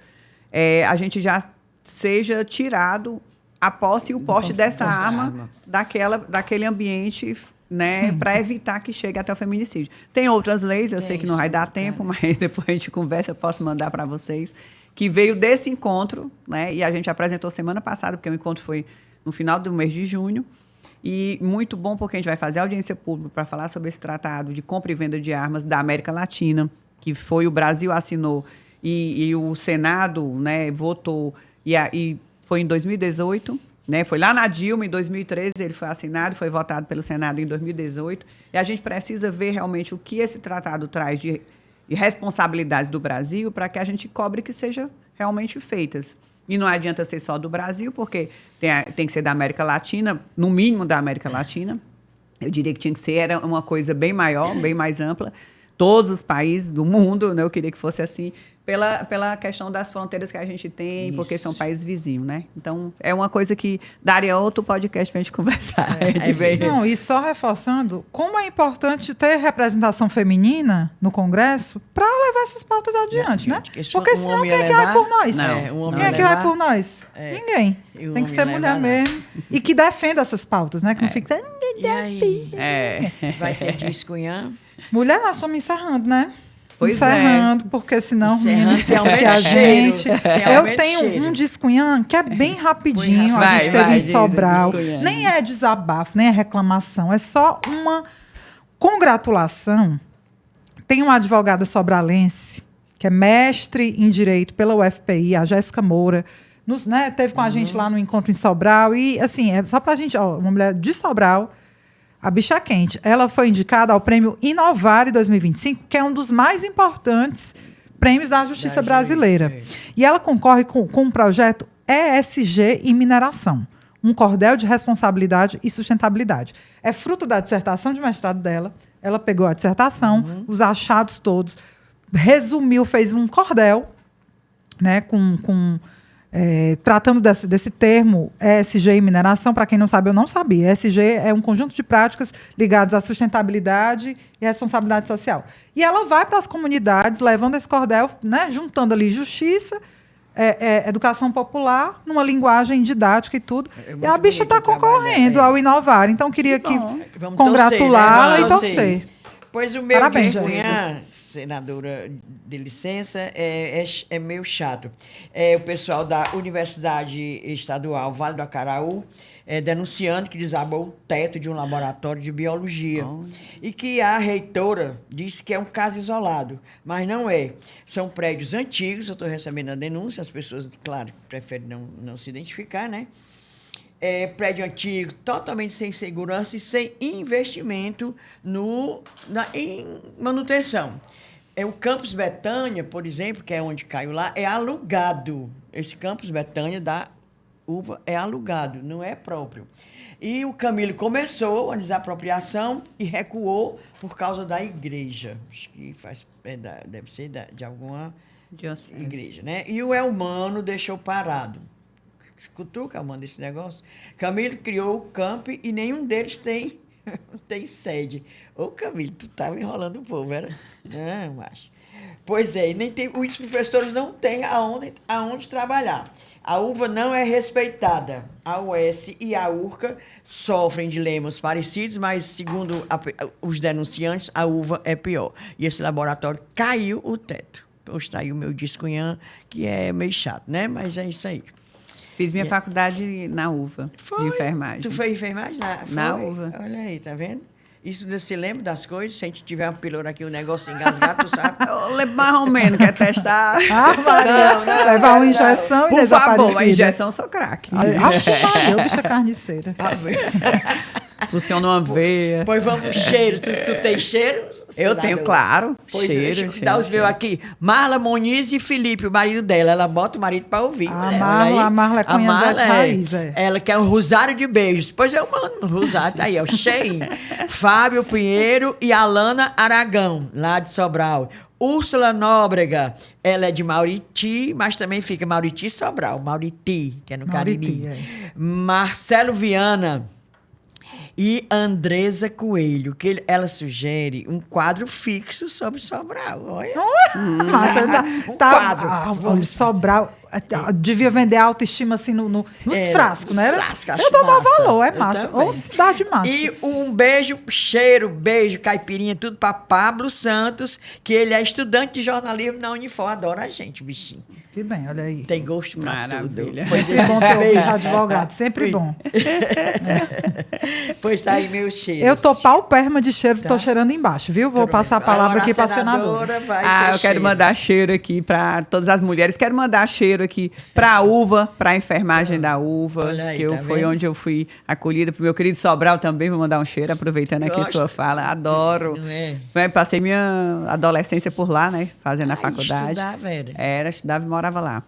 a gente já seja tirado a posse e o porte dessa arma daquele ambiente, né, para evitar que chegue até o feminicídio. Tem outras leis, eu sei que não vai dar tempo, mas depois a gente conversa, eu posso mandar para vocês, que veio desse encontro, né, e a gente apresentou semana passada, porque o encontro foi no final do mês de junho, e muito bom porque a gente vai fazer audiência pública para falar sobre esse tratado de compra e venda de armas da América Latina, que foi o Brasil assinou e o Senado, né, votou, e foi em 2018, né? Foi lá na Dilma, em 2013, ele foi assinado, foi votado pelo Senado em 2018. E a gente precisa ver realmente o que esse tratado traz de responsabilidades do Brasil para que a gente cobre que seja realmente feitas. E não adianta ser só do Brasil, porque tem que ser da América Latina, no mínimo da América Latina. Eu diria que tinha que ser, era uma coisa bem maior, bem mais ampla. Todos os países do mundo, né, eu queria que fosse assim, pela questão das fronteiras que a gente tem, porque são países vizinhos, né? Então, é uma coisa que daria outro podcast para a gente conversar. Não, e só reforçando, como é importante ter representação feminina no Congresso para levar essas pautas adiante, né? Porque senão quem é que vai por nós? Quem é que vai por nós? Ninguém. Tem que ser mulher mesmo. E que defenda essas pautas, né? Que não fica... E aí? Vai ter Discunhã? Mulher, nós estamos encerrando, né? Pois encerrando, porque senão os meninos tem que a gente... Eu tenho cheiro. um Discunhã que é bem rapidinho. A gente teve em Sobral. Nem é desabafo, nem é reclamação. É só uma congratulação. Tem uma advogada sobralense, que é mestre em Direito pela UFPI, a Jéssica Moura, teve com a gente lá no encontro em Sobral. E, assim, é só pra gente... uma mulher de Sobral... A bicha é quente. Ela foi indicada ao prêmio Inovare 2025, que é um dos mais importantes prêmios da Justiça brasileira. E ela concorre com um projeto ESG e mineração, um cordel de responsabilidade e sustentabilidade. É fruto da dissertação de mestrado dela. Ela pegou a dissertação, os achados todos, resumiu, fez um cordel, né, tratando desse termo ESG e mineração. Para quem não sabe, eu não sabia. ESG é um conjunto de práticas ligadas à sustentabilidade e responsabilidade social. E ela vai para as comunidades, levando esse cordel, né, juntando ali justiça, educação popular, numa linguagem didática e tudo. E a bicha está concorrendo ao Inovar. Então, queria congratulá-la e torcer. Pois o meu Parabéns, senadora de licença, é meio chato. O pessoal da Universidade Estadual Vale do Acaraú denunciando que desabou o teto de um laboratório de biologia. E que a reitora disse que é um caso isolado, mas não é. São prédios antigos, eu estou recebendo a denúncia, as pessoas, claro, preferem não se identificar, né? Prédio antigo, totalmente sem segurança e sem investimento em manutenção. O Campus Betânia, por exemplo, que é onde caiu lá, é alugado. Esse Campus Betânia da UVA é alugado, não é próprio. E o Camilo começou a desapropriação e recuou por causa da igreja. Acho que deve ser de alguma igreja, né? E o Elmano deixou parado. Cutuca, manda esse negócio. Camilo criou o camp e nenhum deles tem sede. Ô, Camilo, tu estava enrolando o povo, era? Não, acho. Pois é, os professores não têm aonde trabalhar. A UVA não é respeitada. A UES e a URCA sofrem dilemas parecidos, mas, segundo os denunciantes, a UVA é pior. E esse laboratório caiu o teto. Hoje está aí o meu Discunhã, que é meio chato, né? Mas é isso aí. Fiz minha faculdade na UVA, de enfermagem. Tu foi enfermagem? Na UVA. Olha aí, tá vendo? Isso você lembra das coisas? Se a gente tiver uma pílula aqui, um negócio engasgado, tu sabe? Eu lembro mais ou menos, quer testar? Não, levar uma injeção e por favor, uma injeção sou craque. Eu, bicha carniceira. Funciona uma veia. Pois vamos, cheiro. Tu tem cheiro? Eu tenho, claro. Pois cheiro. Dá os meus aqui. Marla Moniz e Felipe, o marido dela. Ela bota o marido para ouvir. A Marla é cunhazete raiz. Ela quer um rosário de beijos. Pois eu mando um rosário. Tá aí, ó. Cheio. Fábio Pinheiro e Alana Aragão, lá de Sobral. Úrsula Nóbrega, ela é de Mauriti, mas também fica Mauriti e Sobral. Mauriti, que é no Cariri. Marcelo Viana e Andresa Coelho, que ela sugere um quadro fixo sobre Sobral. Olha. Vamos Sobral. Devia vender a autoestima assim nos frascos, né? Eu dou maior valor, é massa. Ou cidade massa. E um beijo, beijo, caipirinha, tudo para Pablo Santos, que ele é estudante de jornalismo na Unifor, adora a gente, bichinho. Que bem, olha aí. Tem gosto pra tudo. Pois é bom ter um advogado, sempre bom. Pois tá aí meus cheiros. Eu tô pau-perma de cheiro, tô cheirando embaixo, viu? Vou passar a palavra aqui pra senadora. Eu quero mandar cheiro aqui para todas as mulheres. Quero mandar cheiro cheiro aqui para a uva, para a enfermagem da uva, Olha aí, que tá foi vendo? onde eu fui acolhida. Pro meu querido Sobral também, vou mandar um cheiro, aproveitando aqui Gosta? sua fala. Adoro. Não é? Passei minha adolescência por lá, né? Fazendo a faculdade. Estudava, era. Era, estudava e morava lá.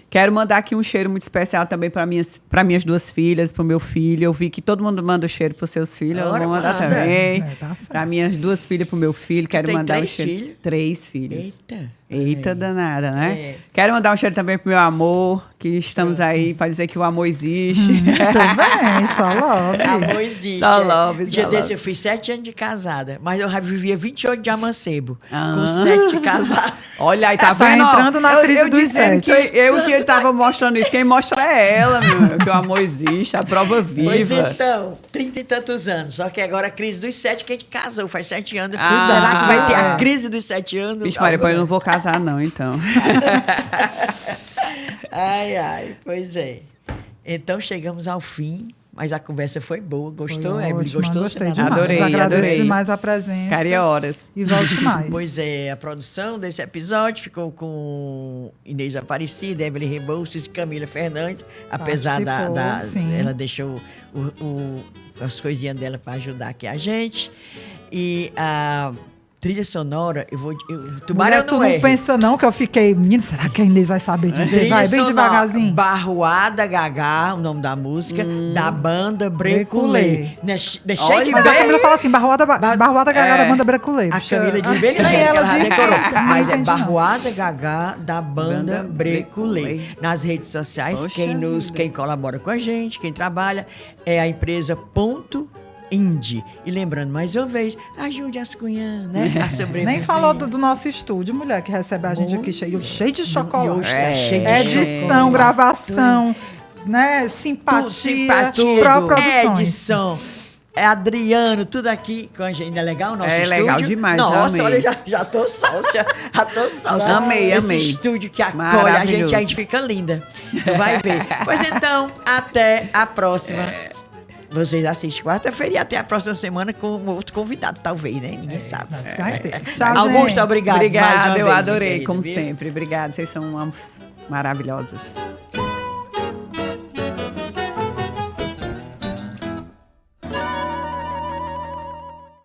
Quero mandar aqui um cheiro muito especial também para minhas 2 filhas, para o meu filho. Eu vi que todo mundo manda o cheiro para os seus filhos. Eu Ora, vou mandar manda. também. Tá certo. Para minhas 2 filhas, para o meu filho. Quero tem mandar um 3 cheiro. filhos? 3 filhos. Eita. Eita danada, né? É. Quero mandar um cheiro também pro meu amor, que estamos aí para dizer que o amor existe. Tudo bem, só love. Amor existe. Só é. love, Um dia só desse love. eu fiz 7 anos de casada, mas eu já vivia 28 de amancebo. Ah. Com 7 de casada. Olha aí, tá Está vendo? entrando na crise eu dos dizendo 7. que eu que ele tava mostrando isso. Quem mostra é ela, meu. Que o amor existe, a prova Pois viva. então, 30 e tantos anos. Só que agora a crise dos 7, que a gente casou, faz 7 anos. Ah. Será que vai ter a crise dos 7 anos? Vixe, Maria, pois eu não vou casar, não, então. Ai, ai, pois é. Então chegamos ao fim, mas a conversa foi boa. Gostou, Foi Emily? ótimo, Gostou? gostei Senadora? demais. Adorei, Agradeço adorei. demais a presença. Ficaria horas. E volte mais. Pois é, a produção desse episódio ficou com Inês Aparecida, Emily Rebouças e Camila Fernandes, apesar Participou, sim. ela deixou as coisinhas dela para ajudar aqui a gente. E a trilha sonora, Tubarão Mulher, tu não não é. pensa não que eu fiquei... Menino, será que a Inês vai saber dizer? Vai, bem devagarzinho. Barroada Gagá, o nome da música, da banda Breculê. Olha, Mas a Camila fala assim, Barroada Gagá da banda Breculê. A Camila diz bem ligeiro, que ela já decorou. Mas é Barroada Gagá da banda Banda Breculê. Breculê. Nas redes sociais, Poxa quem colabora com a gente, quem trabalha, é a empresa Ponto Indie. E lembrando, mais uma vez, ajude as cunhãs, né? A sobreviver. Nem falou do nosso estúdio, mulher, que recebe a gente aqui cheio de chocolate. hoje tá cheio de Edição, chocolate. gravação, né? Simpatia, pró-produções. edição. É Adriano, tudo aqui com a gente. Não é legal o nosso É estúdio? legal demais, Nossa, amei. olha, já tô sócia. Já tô sócia. Amei, Esse amei. estúdio que acolhe a Maravilhoso. gente fica linda. Tu vai ver. Pois então, até a próxima. Vocês assistem quarta-feira e até a próxima semana com um outro convidado, talvez, né? Ninguém sabe. Tchau, Augusto, gente. obrigado. mais Obrigada, uma eu vez, adorei, querida, como viu? sempre. Obrigada, vocês são maravilhosas.